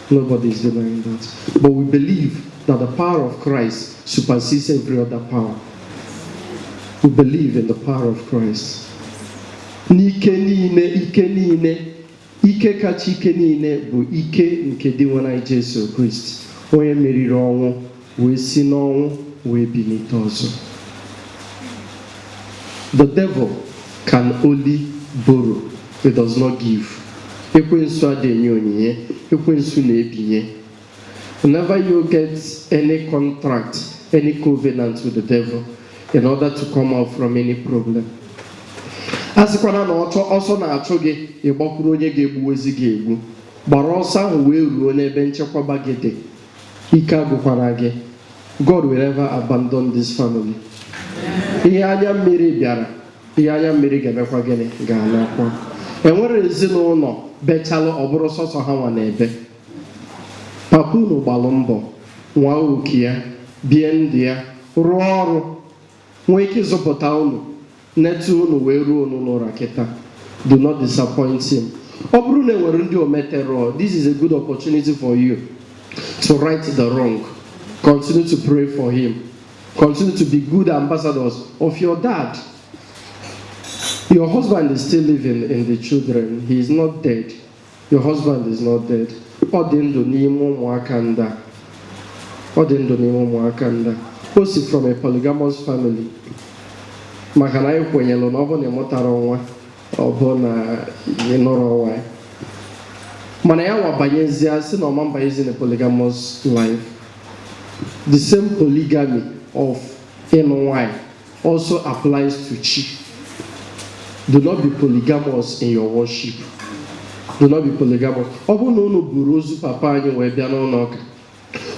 Nobody is denying that. But we believe that the power of Christ supersedes every other power. We believe in the power of Christ. N'ike niile, ike kacha ike niile bụ ike nke dị nwe anyị Jesu Kristi, onye meriri ọnwụ wee si n'ọnwụ wee bilite ọzọ. The devil can only borrow, it does not give. Ekwensu adịghị enye onyinye, ekwensu na-ebinye. Whenever you get any contract, any covenant with the devil, in order to come out from any problem. Asịkwana na ọsọ na-achụ gị ịgbakwuru onye ga-egbuwezi gị egbu. Gbara ọsọ ahụ wee ruo n'ebe nchekwaba gị dị. Ike agwụkwara gị. God will never abandon this family. Ihe anya mmiri bịara, ihe anya mmiri ga-emekwa gịnị ga-anakwa. Enwere ezinụlọ bechalụ ọ bụrụ sọsọ ha nwa na-ebe. Papa unu gbalụ mbọ, nwa oke ya, bie ndụ ya, rụọ ọrụ, nwee ike ịzụpụta unu, netu unu wee ruo unu n'ụra kịta. Do not disappoint him. Ọ bụrụ na enwere ndị ometerọ, this is a good opportunity for you to right the wrong. Continue to pray for him. Continue to be good ambassadors of your dad. Your husband is still living in the children. He is not dead. your husband is not dead. Ọ dị ndụ n'ime ụmụaka ndị a. Ọ dị ndụ n'ime ụmụaka ndị a. O si from a polygamous family. Maka na anyị kwenyelụ na ọ bụ na ịmụtara nwa, ọ bụ na ị nọrọ nwa. Mana ya nwa banyezie sị na ọma mbanyezi na polygamous life. The same polygamy of ịnụ nwanyị also applies to chi. Do not be polygamous in your worship. Do not be polygamous. Ọ bụrụ na unu buru ozu papa anyị wee bịa n'ụlọ ụka,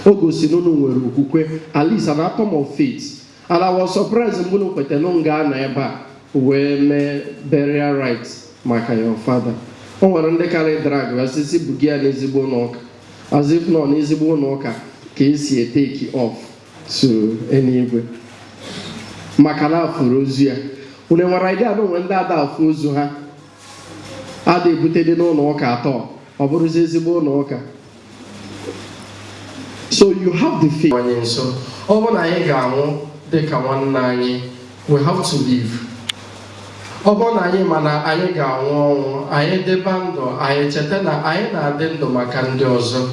o gosi na unu nwere okwukwe, at least an atom of faith. And I was surprised mgbe unu kwetara na unu ga-anọ ebe a wee mee burial rites maka your father. O nwere ndị karị drag asịsị bugi ya n'ezigbo ụlọ ụka, as if nọ n'ezigbo ụlọ ụka ka esi eteki off to eluigwe maka na afụrụ ozu ya. Unu nwere idea na onwe ndị ada afụ ozu ha ada ebute dị n'ụlọ ụka atọ, ọ bụrụzi ezigbo ụlọ ụka. So you have the faith. Anyị nso ọ bụ na anyị ga-anwụ dịka nwanne anyị, we have to live. Ọ bụ na anyị mana anyị ga-anwụ ọnwụ, anyị deba ndụ, anyị cheta na anyị na-adị ndụ maka ndị ọzọ.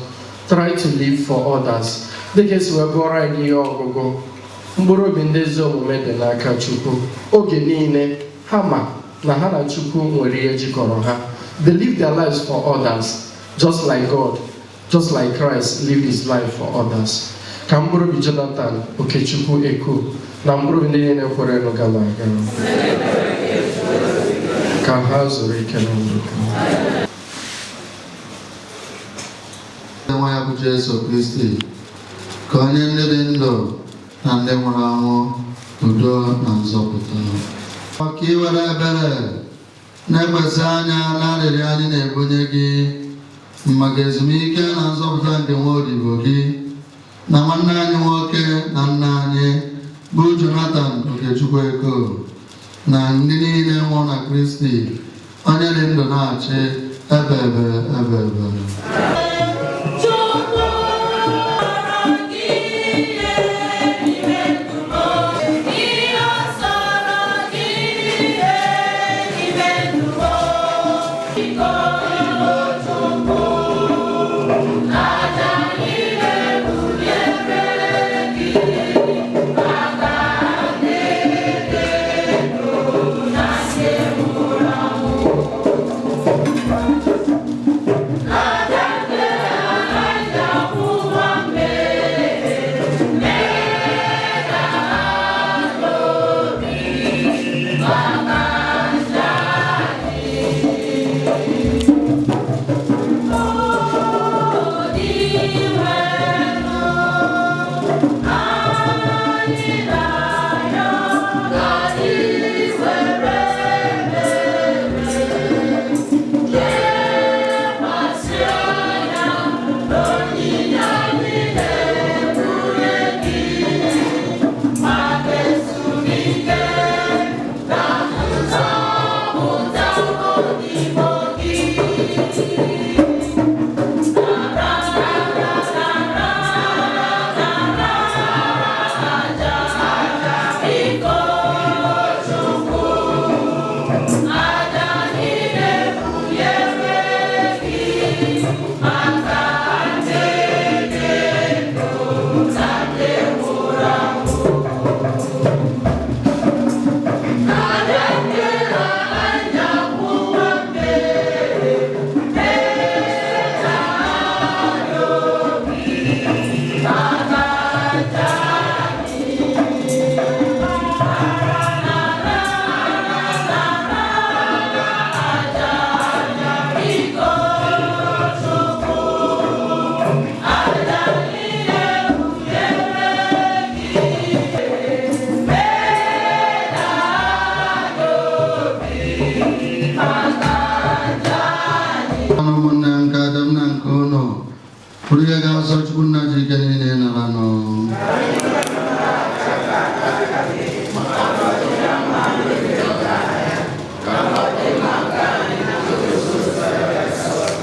Try to live for others. Dịka esi wee bụọrọ anyị ihe ọgụgụ, mkpụrụ obi ndị ezi omume dị n'aka Chukwu. Oge niile ha ma na ha na Chukwu nwere ihe jikọrọ ha. They live their lives for others, just like God, just like Christ lived his life for others. Ka mkpụrụ obi Jonathan Okechukwu Eko na mkpụrụ obi ndị niile kwere nụ gara aga ka ha zuru ike na ndụ. Nwa ya bụ Jesu Kristi, ka onye ndị dị ndụ na ndị nwụrụ anwụ udo na nzọpụta. Ka ị were ebere na-ekwesị anya na arịrịọ anyị na-ebunye gị maka ezumike na nzọpụta nke nwa odibo gị na nwanne anyị nwoke na nna anyị bụ Jonathan Okechukwu Eko na ndị niile nwụrụ na Kristi, onye dị ndụ na-achị ebe ebe.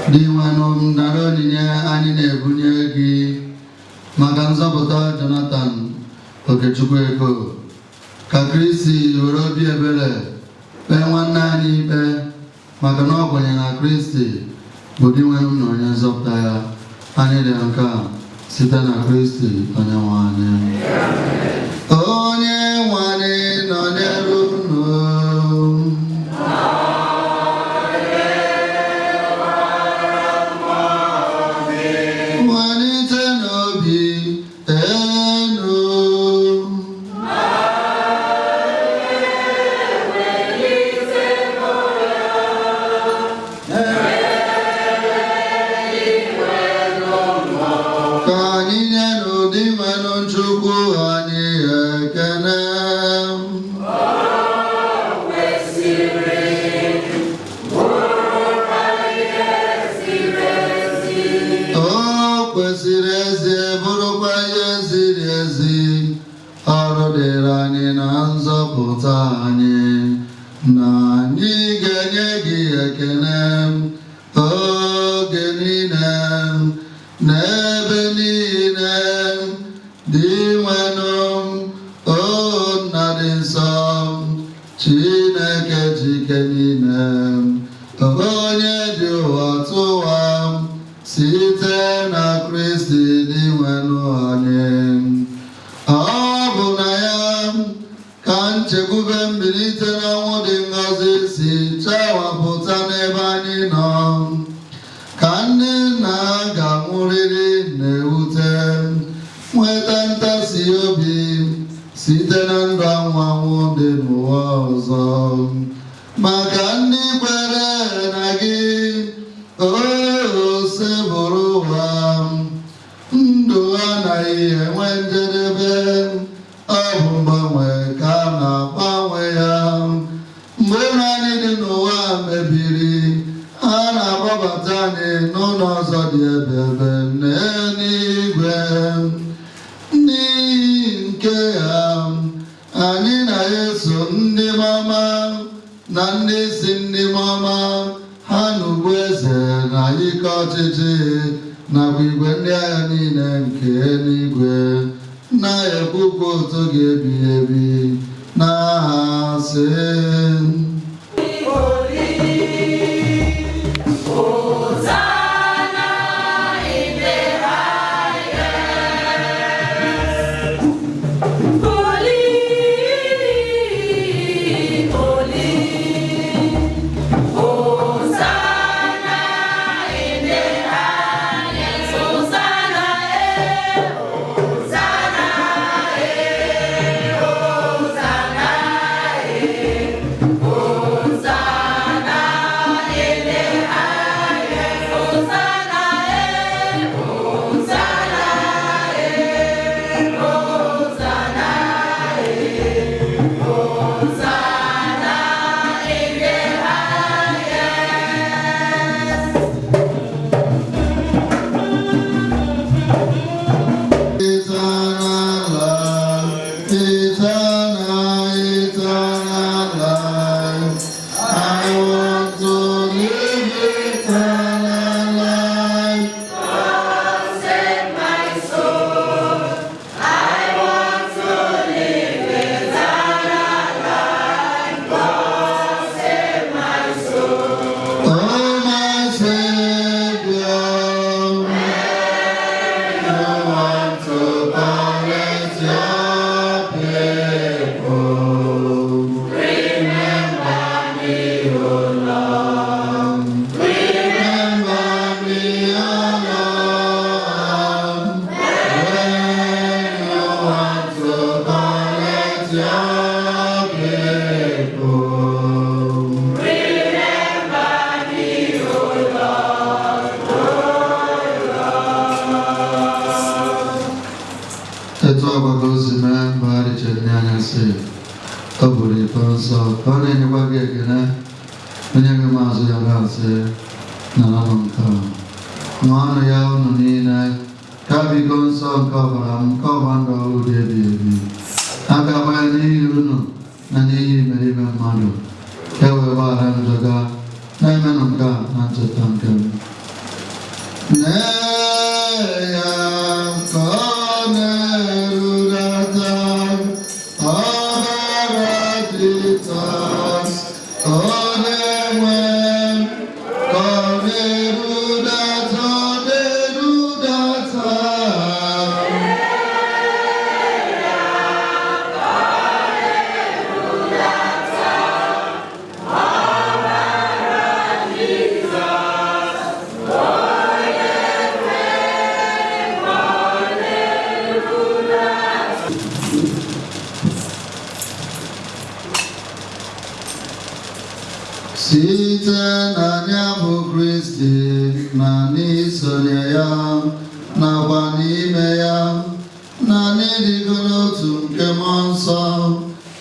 Diwanum naroninya anyị na-ebunye gị maka nzọpụta Jonathan Okechukwu Eko, ka Kristi were obi ebere kpee nwanne anyị ikpe maka na ọ kwenyere na Kristi bụdị nwe m na onye nzọpụta ya anyị dị nke a site na Kristi onye nwe anyị. Onye nwe anyị nọnyere unu. Malite n'obi enu. Ka anyị nye n'ụdị mmanụ Chukwu anyị ekele. O kwesịrị ezi bụrụkwa ihe ziri ezi ọrụ dịrị anyị na nzọpụta anyị, na anyị ga-enye gị ekele oge niile n'ebe niile dị nwenụ o nna dị nsọ Chineke jike niile, onye dị ụwa tụwa site na Kristi dị nwenụ anyị. Ọ bụ na ya ka nchekwube mbilite n'ọnwụ dị ngọzi si chawapụta n'ebe anyị nọ, ka ndị nna ga-anwụrịrị na-ewute nweta ntasi obi site na ndụ anwụ anwụ dị n'ụwa ọzọ. Maka ndị kwere na gị o sebụrụ ụwa, ndụ anaghị enwe njedebe, ọ bụ mgbanwe ka a na-agbanwe ya. Mgbe anyị dị n'ụwa mebiri, a na-akpọbata anyị n'ụlọ ọzọ dị ebebe n'eluigwe. N'ihi nke ya, anyị na-eso ndị mama na ndị isi ndị mama ha n'ugwu eze na ike ọchịchị nakwa igwe ndị agha niile nke eluigwe, na-ekwukwa otu ga-ebighị ebi n'aha sị Amen. site n'anya bụ Kristi na n'isonye ya nakwa n'ime ya na n'ịdịkọ n'otu nke mmụọ nsọ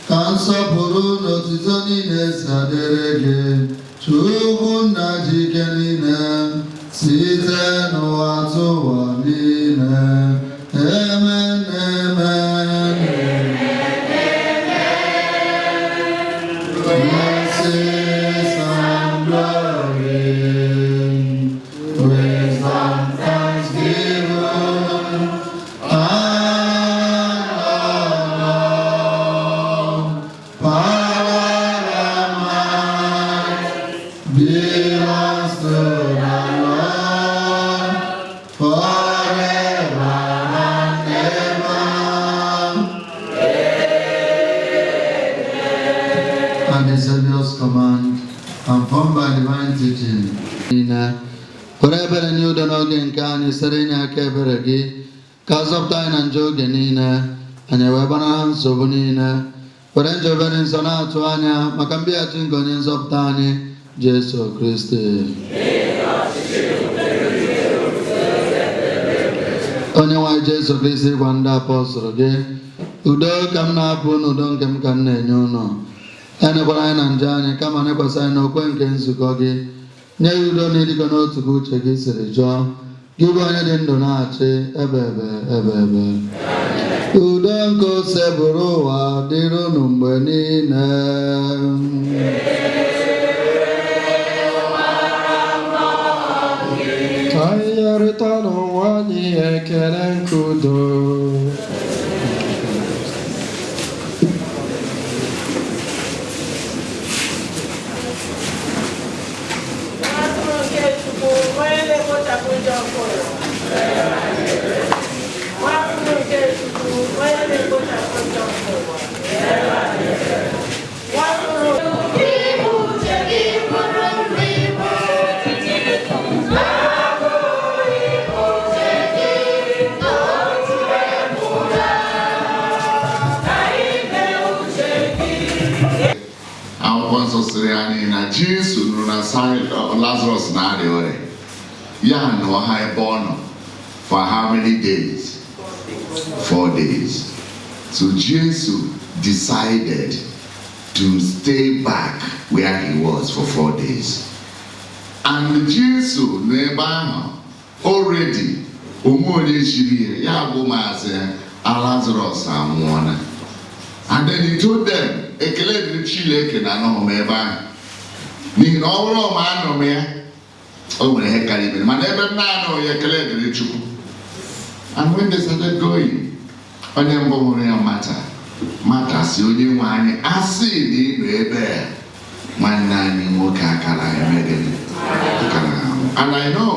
ka nsọpụrụ n'otuto niile si adịrị gị Chukwu nna ji ike niile site n'ụwa tụwa niile. Amen, amen. Blessings and glory, wisdom, thanksgiving, and honor, power and might belongs to the Lord forever and ever. And the Savior's command, and formed by divine teaching. Forever and you don't know again, can you say in your cabaret? Cause of time and joke in and your weapon and souvenir. For angel very sonata to Anya, Macambia Chingonins of Tani, Jesus Christ. Onye nwa Jesu Kristi gwa ndị apọstọl gị udo ka m na-apụ n'udo nke m ka m na-enye ụnụ enekwara anyị na njọ anyị kama nekwasị anyị n'okwe nke nzukọ gị nye ya udo na ịdịkọ n'otu ka uche gị siri chọọ gị bụ onye dị ndụ na-achị ebe udo nke ose bụrụ ụwa dịrị unu mgbe niile. Anyị yarịta n'ụwa anyị ekele nke udo. Na Jesu nụrụ na Lazarus na-arịa ọrịa ya nọ ha ebe ọ nọ for how many days? 4 days. So Jesus decided to stay back where he was for 4 days. And Jesus n'ebe ahụ already ụmụ onye chiri ya bụ maazị Lazarus anwụọla. And then he told them ekele dịrị Chineke na anọghị m ebe ahụ n'ihi na ọ bụrụ ọma anọ m ya o nwere ihe karịa ibe mana ebe m na-anọghị ya ekele dịrị Chukwu. And when they started going, onye mbụ hụrụ ya Mata si onye nwe anyị asị na ịnọ ebe a nwanne anyị nwoke akara emegide. And I know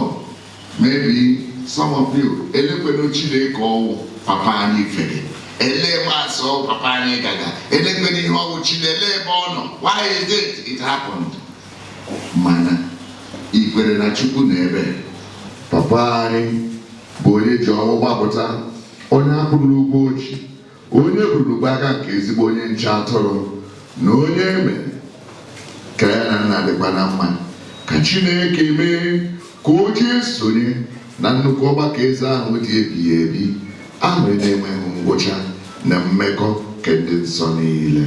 maybe some of you elekwenu Chineke ọwụ papa anyị fere ele maso papa anyị gaga elekwenu ihe ọwụ Chineke ele ebe ọ nọ. Why is it happened? Mana ikwere na Chukwu na ebe papa anyị bụ onye ji ọnwụ gbapụta onye akpụrụ n'ugbo ochi onye buru aka nke ezigbo onye nche atụrụ na onye eme ka ya na nna dịkwa na mma ka Chineke mee ka o jee sonye na nnukwu ọgbakọ eze ahụ dị ebighị ebi ahụ na-enweghị ngwụcha na mmekọ nke ndị nsọ niile.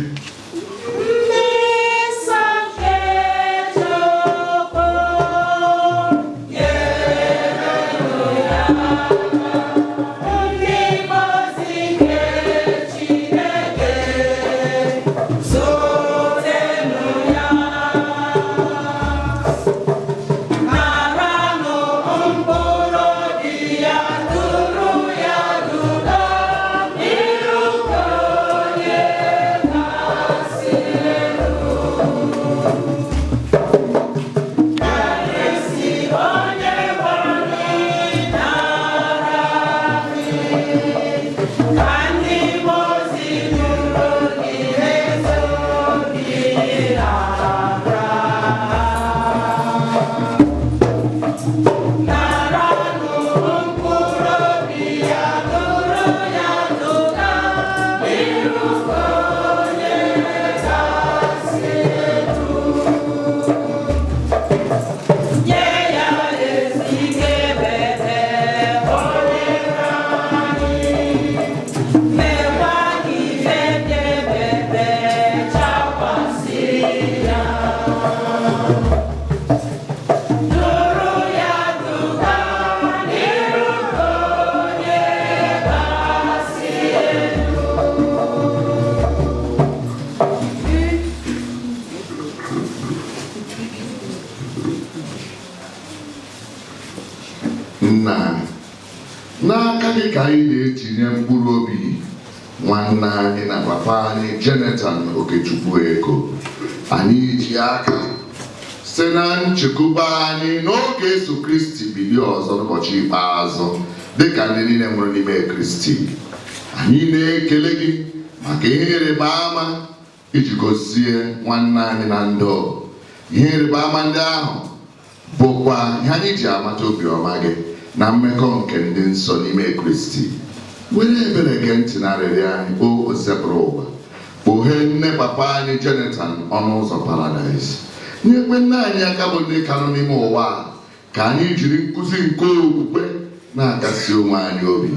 dịka anyị na-etinye mkpụrụ obi nwanne anyị na papa anyị Jonathan Okechukwu Eko, anyị ji aka site na nchekwube anyị n'oge Yesu Kristi bilie ọzọ n'ụbọchị ikpeazụ dịka ndị niile nwere n'ime Kristi. Anyị na-ekele gị maka ihe ịrịba ama iji gozie nwanne anyị na ndụ. Ihe ịrịba ama ndị ahụ bụkwa ihe anyị ji amata obiọma gị na mmekọ nke ndị nsọ n'ime Kristi. Were ebere gee ntị na arịrịọ anyị, o osepụrụ ụwa. Kpoghee nne papa anyị Jonathan ọnụ ụzọ paradaịs. Nyekwe nne anyị aka bụ ndị ka nọ n'ime ụwa ka anyị jiri nkụzi nke okwukwe na-akasi onwe anyị obi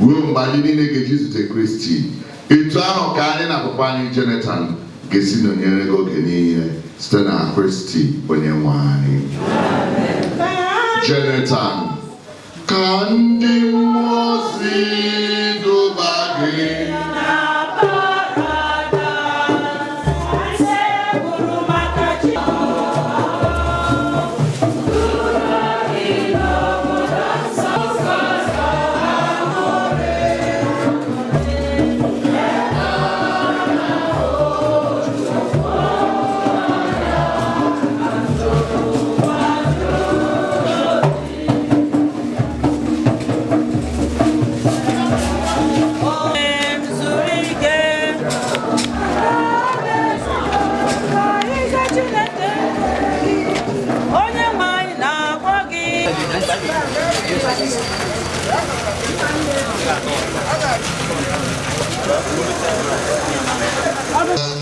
ruo mgbe anyị niile ga-eji zute Kristi. Etu ahụ ka anyị na papa anyị Jonathan ga-esi nọnyere gị oge niile site na Kristi onye nwe anyị. Jonathan, ka ndị mmụọ ozi duba gị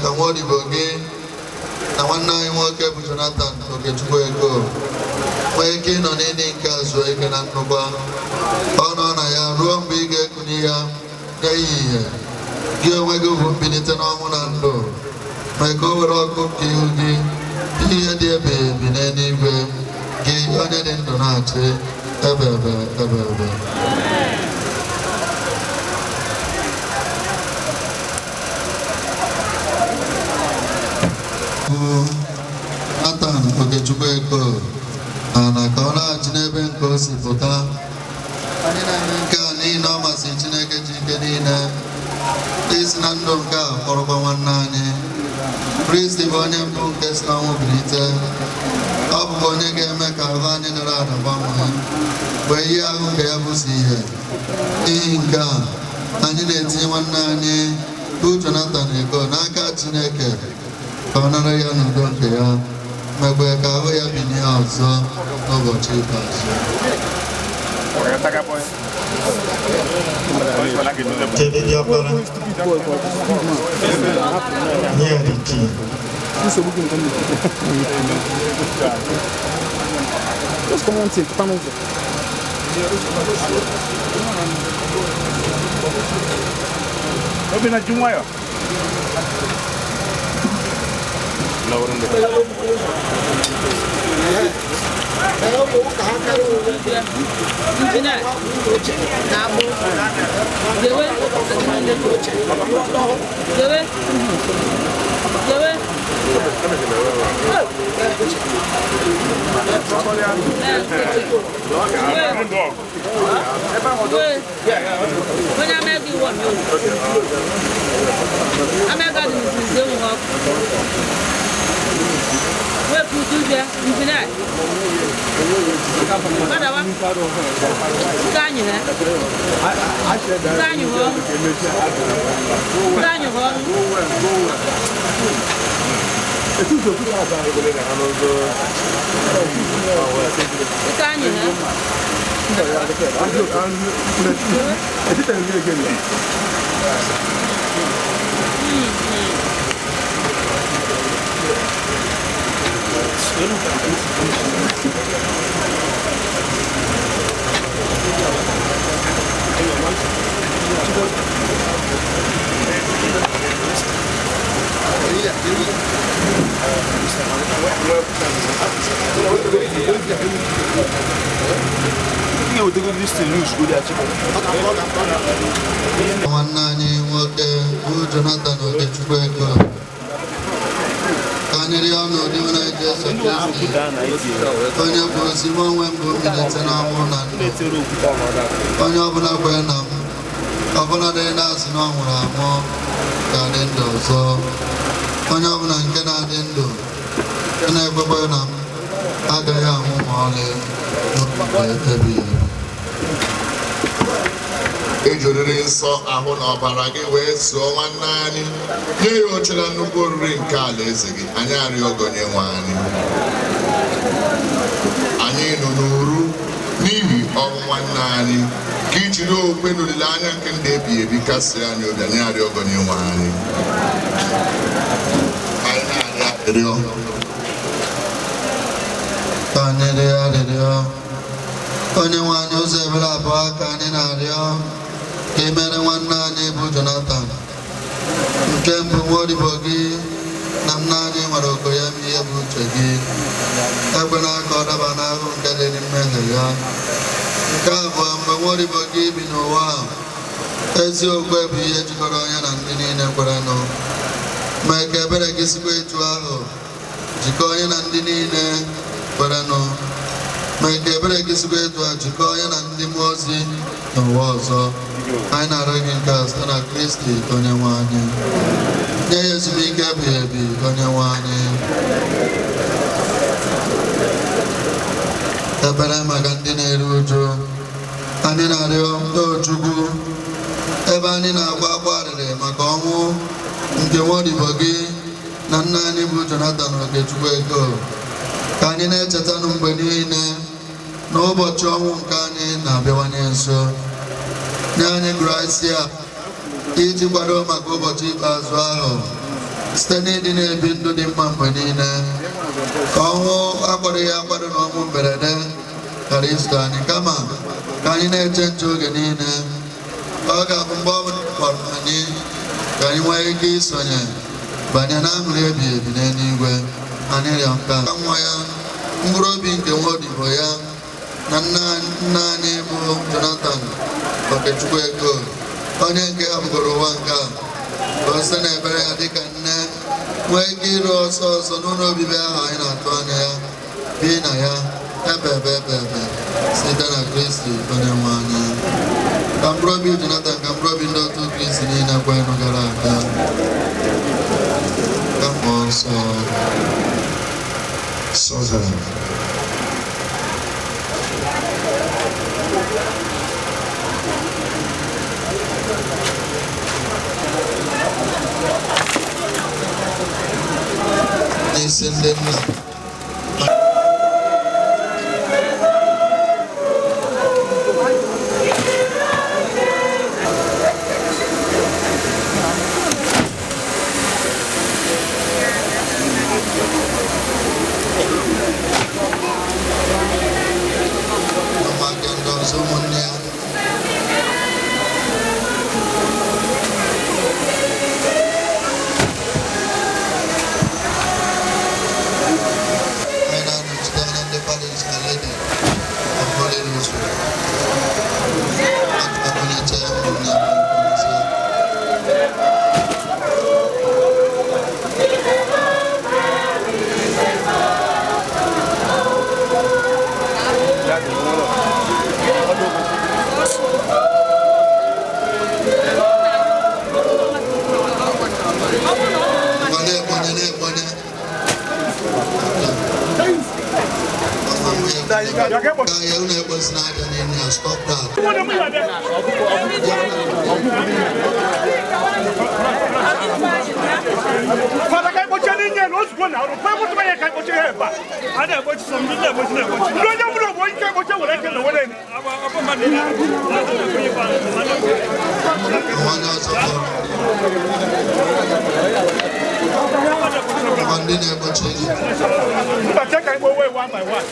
ka nwaodibo gị na nwanne anyị nwoke bụ Jonathan Okechukwu Eko nwee ike ịnọ n'ịdị nke zuo ike na nnukwu ọ nọ na ya ruo mgbe ị ga-ekuni ya n'ehihie. Gị onwe gị bụ mbilite n'ọnwụ na ndụ, mee ka o were ọkụ nke ihu gị ihe dị ebe ebi n'eluigwe, gị onye dị ndụ na-achị ebe ebe ebe ebe. Nathan Okechukwu Eko na ka ọ laghachi n'ebe nke o si pụta. Anyị na-eme nke a n'ihi na ọ masịrị Chineke ji ike niile isi na ndụ nke a kpọrọkwa nwanne anyị. Kristi bụ onye mbụ nke si n'ọnwụ bilite. Ọ bụkwa onye ga-eme ka ahụ anyị dara ada gbanwee wee ihe ahụ nke ya bụsi ihe. N'ihi nke a anyị na-etinye nwanne anyị bụ Jonathan Eko n'aka Chineke ka ọ nara ya n'udo nke ya, mekwe ka ahụ ya bilie ọzọ n'ụbọchị ikpeazụ. Nwanne anyị nwoke bụ Jonathan Okechukwu Eko ka anyị rịọ n'ụdị nwere Jesu Kristi onye bụ ozi onwe mbụ mbilite n'ọnwụ na ndụ. Onye ọbụla kwere na ọbụna dị na-asị na ọ nwụrụ anwụ ga-adị ndụ ọzọ. Onye ọbụla nke na-adị ndụ nke na-ekwekwe na m agaghị anwụ ma ọlị n'okpukpe ebighị ebi. Ejiriri nsọ ahụ na ọbara gị wee zụọ nwanne anyị, nye ya oche na nnukwu oriri nke alaeze gị. Anyị arịọ gị Onyenwe anyị. Anyị nọ n'uru n'ihi ọnwụ nwanne anyị, ka i jiri okwe na olileanya nke ndụ ebighị ebi kasịrị anyị obi. Anyị arịọ gị Onyenwe anyị. Anyị na-arịọ ka anyị rịọ arịrịọ. Onyenwe anyị, ụzọ ebere abụọ ka anyị na-arịọ ka e mere nwanne anyị bụ Jonathan. Nke mbụ, nwaodibo gị na nna anyị nwere ogo ya ma ihe bụ uche gị. Ekwela ka ọ daba n'ahụ nke dị mmehie ya. Nke abụọ, mgbe nwaodibo gị bi n'ụwa a, eziokwu bụ ihe jikọrọ onye na ndị niile kwerenụ. Mee ka ebere gị sikwa etu ahụ jikọọ onye na ndị niile kwerenụ. Mee ka ebere gị sikwa etu a jikọọ onye na ndị mmụọ ozi n'ụwa ọzọ. Anyị na-arịọ gị nke a site na Kristi Onyenwe anyị. Nye ya ezumike ebighị ebi, Onyenwe anyị. Ebere maka ndị na-eru uju. Anyị na-arịọ Chukwu, ebe anyị na-agba agba arịrị maka ọnwụ nke nwaodibo gị na nna anyị bụ Jonathan Okechukwu Ego, ka anyị na-echetanụ mgbe niile na ụbọchị ọnwụ nke anyị na-abịawanye nso. Nye anyị gracia iji kwado maka ụbọchị ikpeazụ ahụ site n'ịdị na-ebi ndụ dị mma mgbe niile, ka ọnwụ akwadoghị akwado na ọnwụ mberede ghara izute anyị, kama ka anyị na-eche nche oge niile. Ọ ga-abụ mgbe ọ bụla kpọrọ anyị ka anyị nwee ike isonye banye na aṅụrị ebighị ebi n'eluigwe. Anyị rịọ nke a nwa ya, mkpụrụ obi nke nwaodibo ya na nna anyị bụ Jonathan Okechukwu Ego, onye nke ya bugoro ụwa nke a, ka o site n'ebere ya dịka nne nwee ike ịrụ ọsọ ọsọ n'ụlọ obibi ahụ anyị na-atụ anya ya, bi na ya ebe site na Kristi Onyenwe anyị. Ka mkpụrụ obi Jonathan, ka mkpụrụ obi ndị otu Kristi niile kwenụ gara aga, ka mmụọ nsọ sọzara. N'isi ndị nna stop that. Father, can you change your nose? One out of 5 to my account. I don't watch some little bit. You don't know what you can watch. I can know what but I can go away one by one.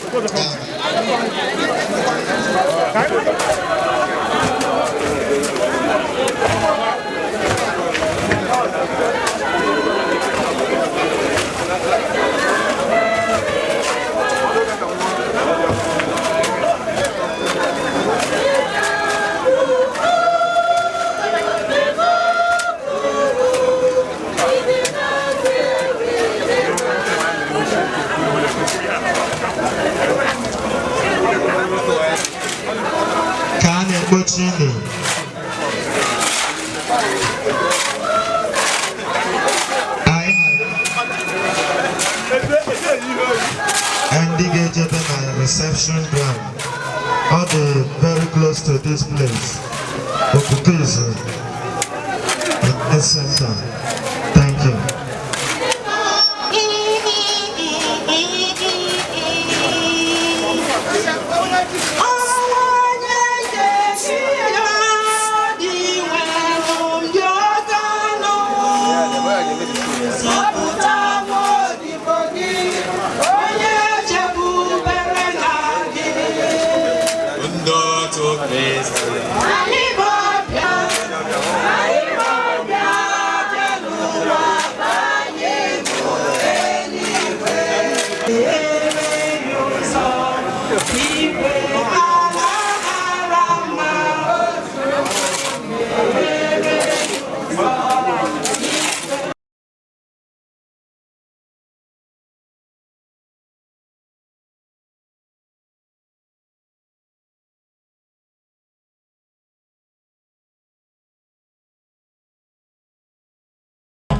Can you showing ground. All the very close to this place. Okukizu in this center. Thank you.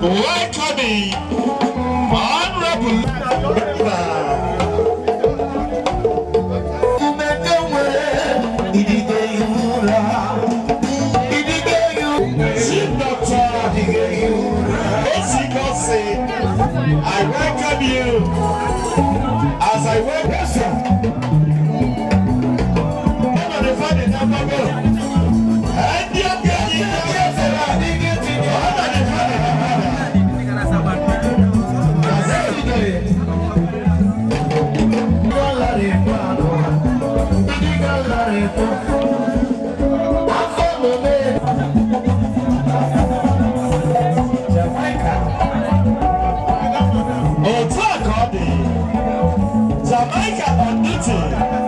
Welcoming Honorable I welcome you as I welcome Jamaica on duty.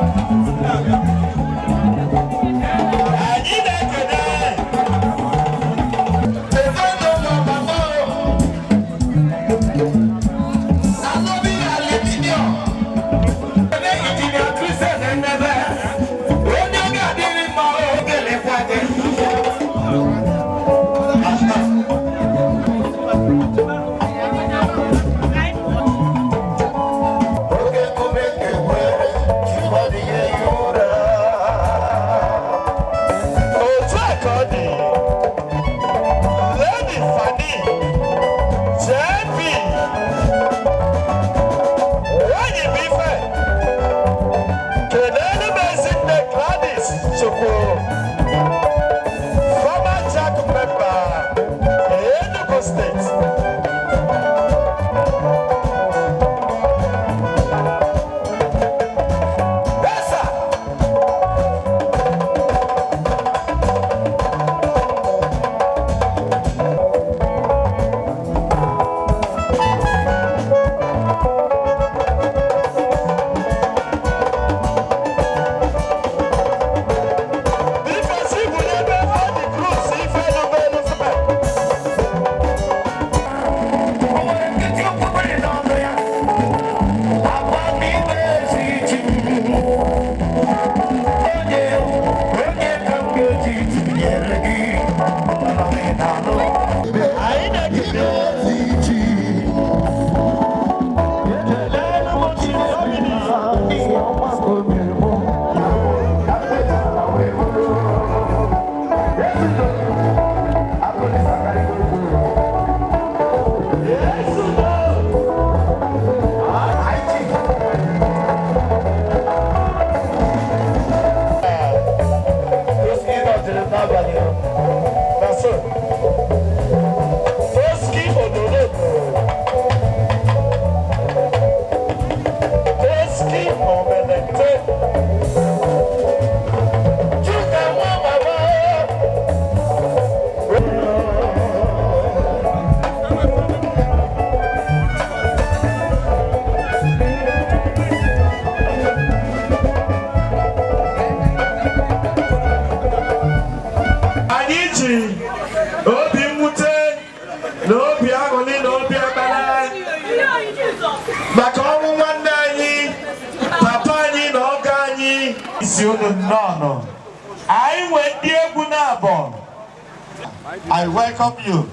I welcome you.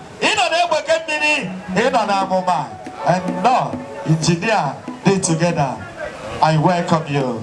And no engineer did together. I welcome you.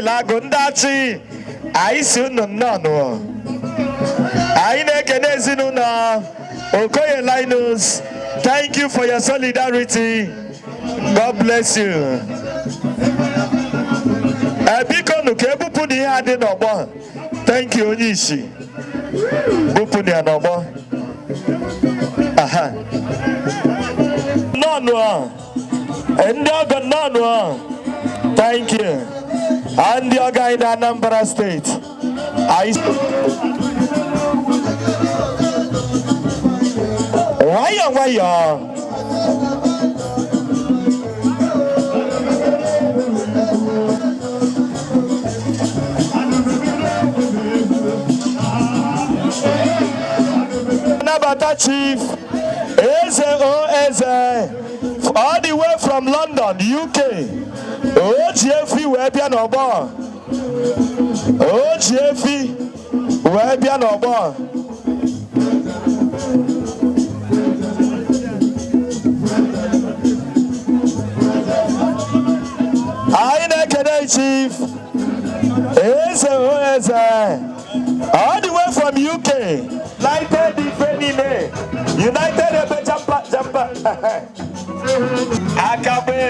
Lagundachi, I soon none. I nekenezinu Okoye Linus. Thank you for your solidarity. God bless you. Biko nuke bupuni ade nobo. Thank you Onyishi. Bupuni anobo. Aha. None. Endaga none. Thank you. And your guy in Anambra State. Why? Nabata Chief, Eze, all the way from London, UK. OGFI Webian Oba. OGFI Webian Oba. Chief Eze all the way from UK. United Jumper Akabe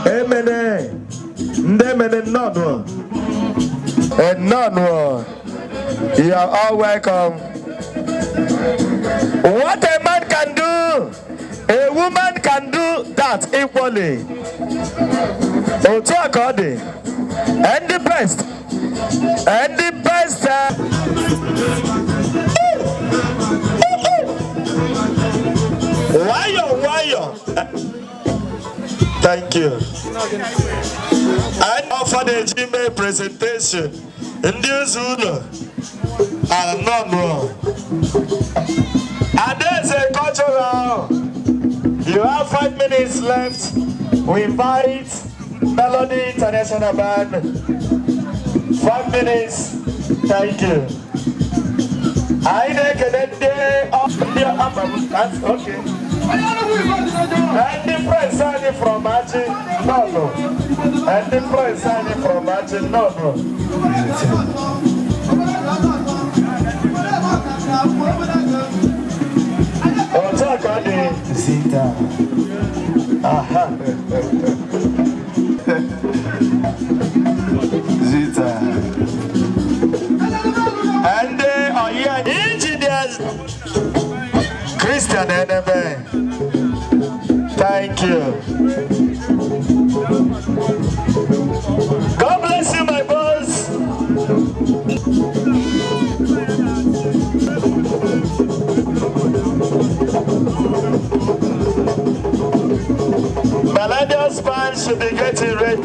Emene Ndemene Nono and Nono. You are all welcome. What a man can do, a woman can do that equally. Otu akodi, and the best, Lion. Thank you. And offer the Gmail presentation. In this Uno. And not wrong. And there's a cultural. You have 5 minutes left. We invite Melody International Band. 5 minutes. Thank you. I think that's okay. And the friend signing from Martin, no. And the friend signing from Martin, no. Oh, talk on the Zita. Aha. Zita. And engineers, Christian Enemy. Thank you. God bless you, my boss. Melodious band should be getting ready.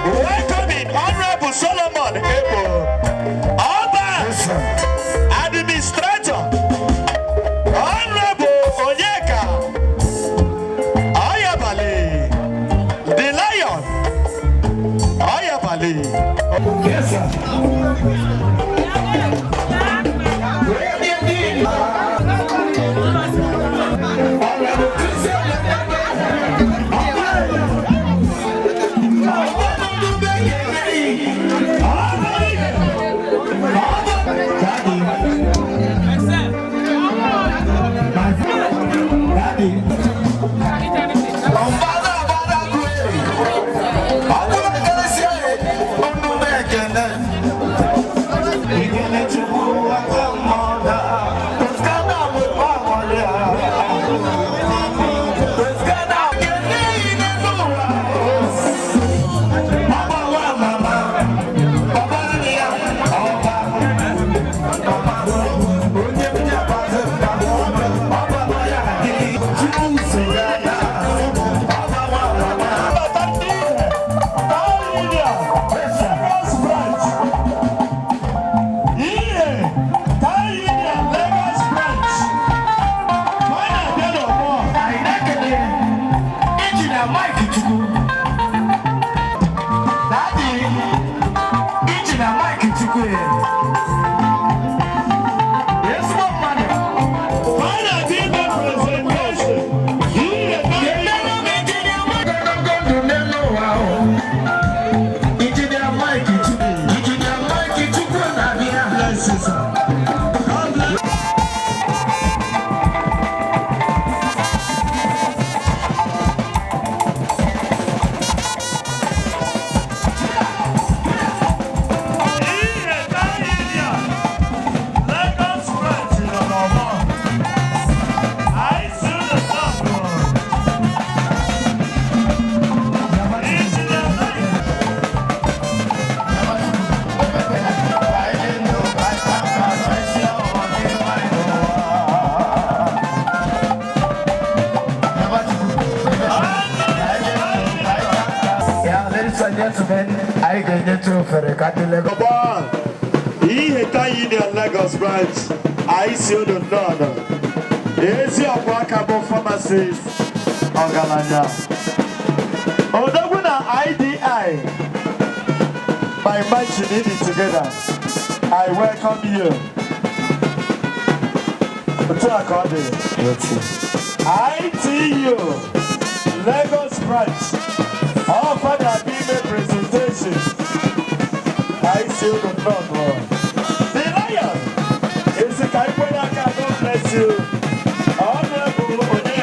Welcoming Honorable Solomon Ebo, Oba, Administrator, Honorable Onyeka Oyabale, the Lion Oyabale. Yes, sir. I can get you for a Cadillac bar. He had a Lagos branch. I see the Nana. Is your workable pharmacist? Ogalanya. Odoguna IDI. My mind should need it together. I welcome you. ITU Lagos branch. Offer the female presentation. I still don't know. The Lion is a Kaiwaka. God bless you. Honorable Onyeka.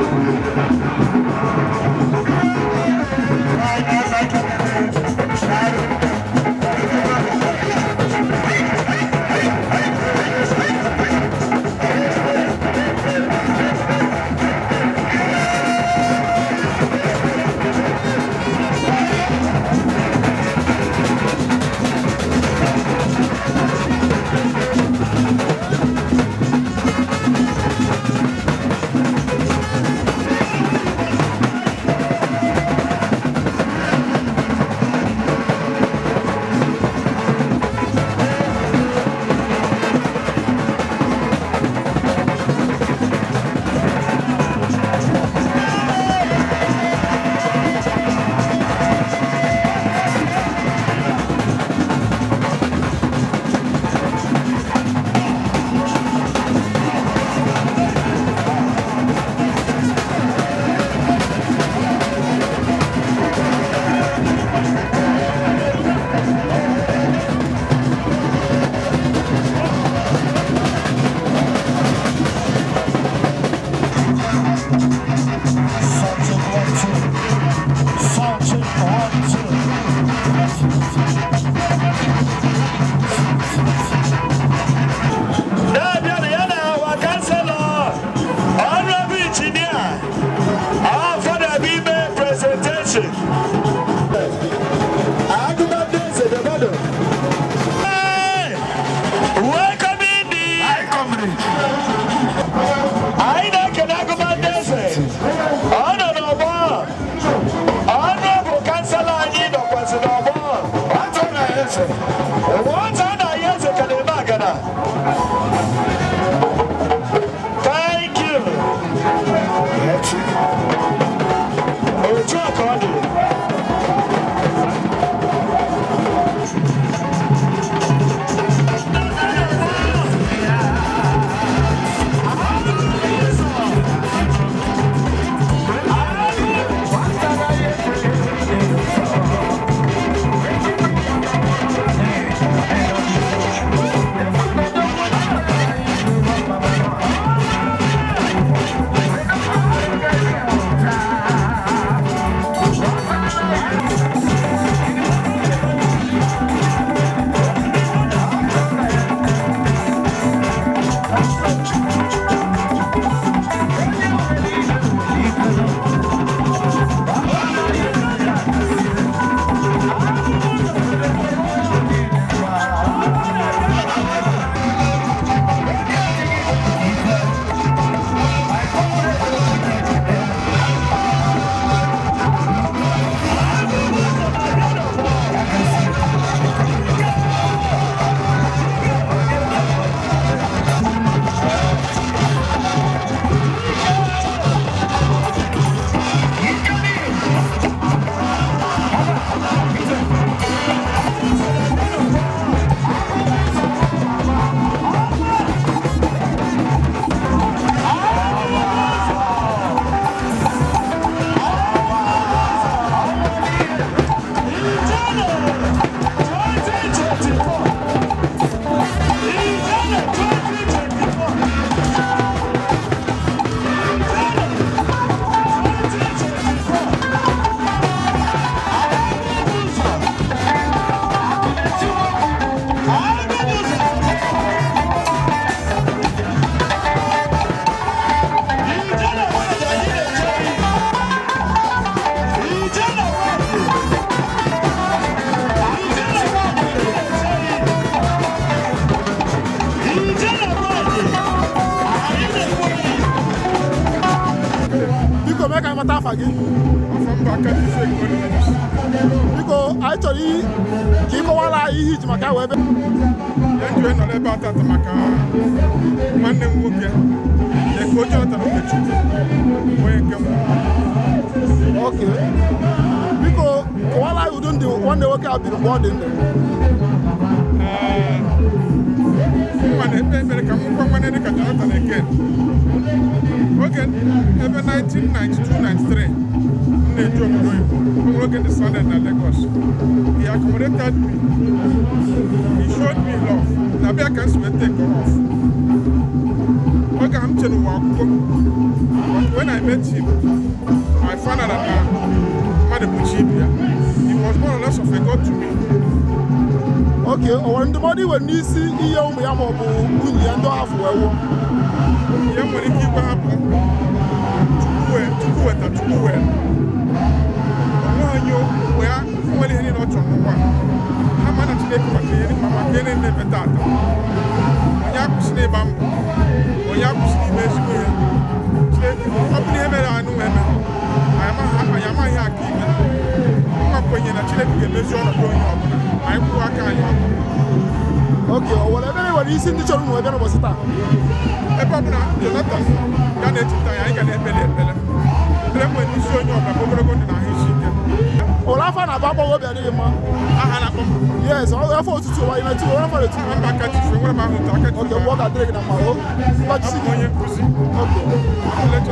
Thank you. mata afa gị biko anyị chọrọ ka ịkọwara anyị ihe iji maka wee ebe ndị nọ n'ebe a tata maka nwanne m nwoke na-eke onye ọtara Okechukwu onye nke m oke biko kọwara anyị ụdị ndị nwanne nwoke a biri mgbe ọ dị ndụ nwa na-ekpe ekpere ka m ngwa nwanne dị ka Jonathan Eken oge ebe 1992-93 na-eji obodo oyibo onwere oge ndị Sunday na Lagos he accommodated me, he showed me love na bịa ka m si wee take off oge m chere ụwa akwụkwọ when I met him, I found out that Madabuchibia, he was more or less of a god to me. Okay, when the body when you see you may have a bunny and half well. Young when he keep up to go well. You where when he not on one. How much to make Mama Kenny never that. When you see Bamboo, when you see Messi, up in the I know him. I am a happy. I'm not going to check the measure of growing up. I work okay, whatever you see the children were going to was it. A problem, Jonathan, done it. I can have better. When you show your all I found about what they're doing, yes, I have to do. I know to one for it. I'm back at you. What about it? Okay, what are they going to do? But see, okay, let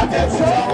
That's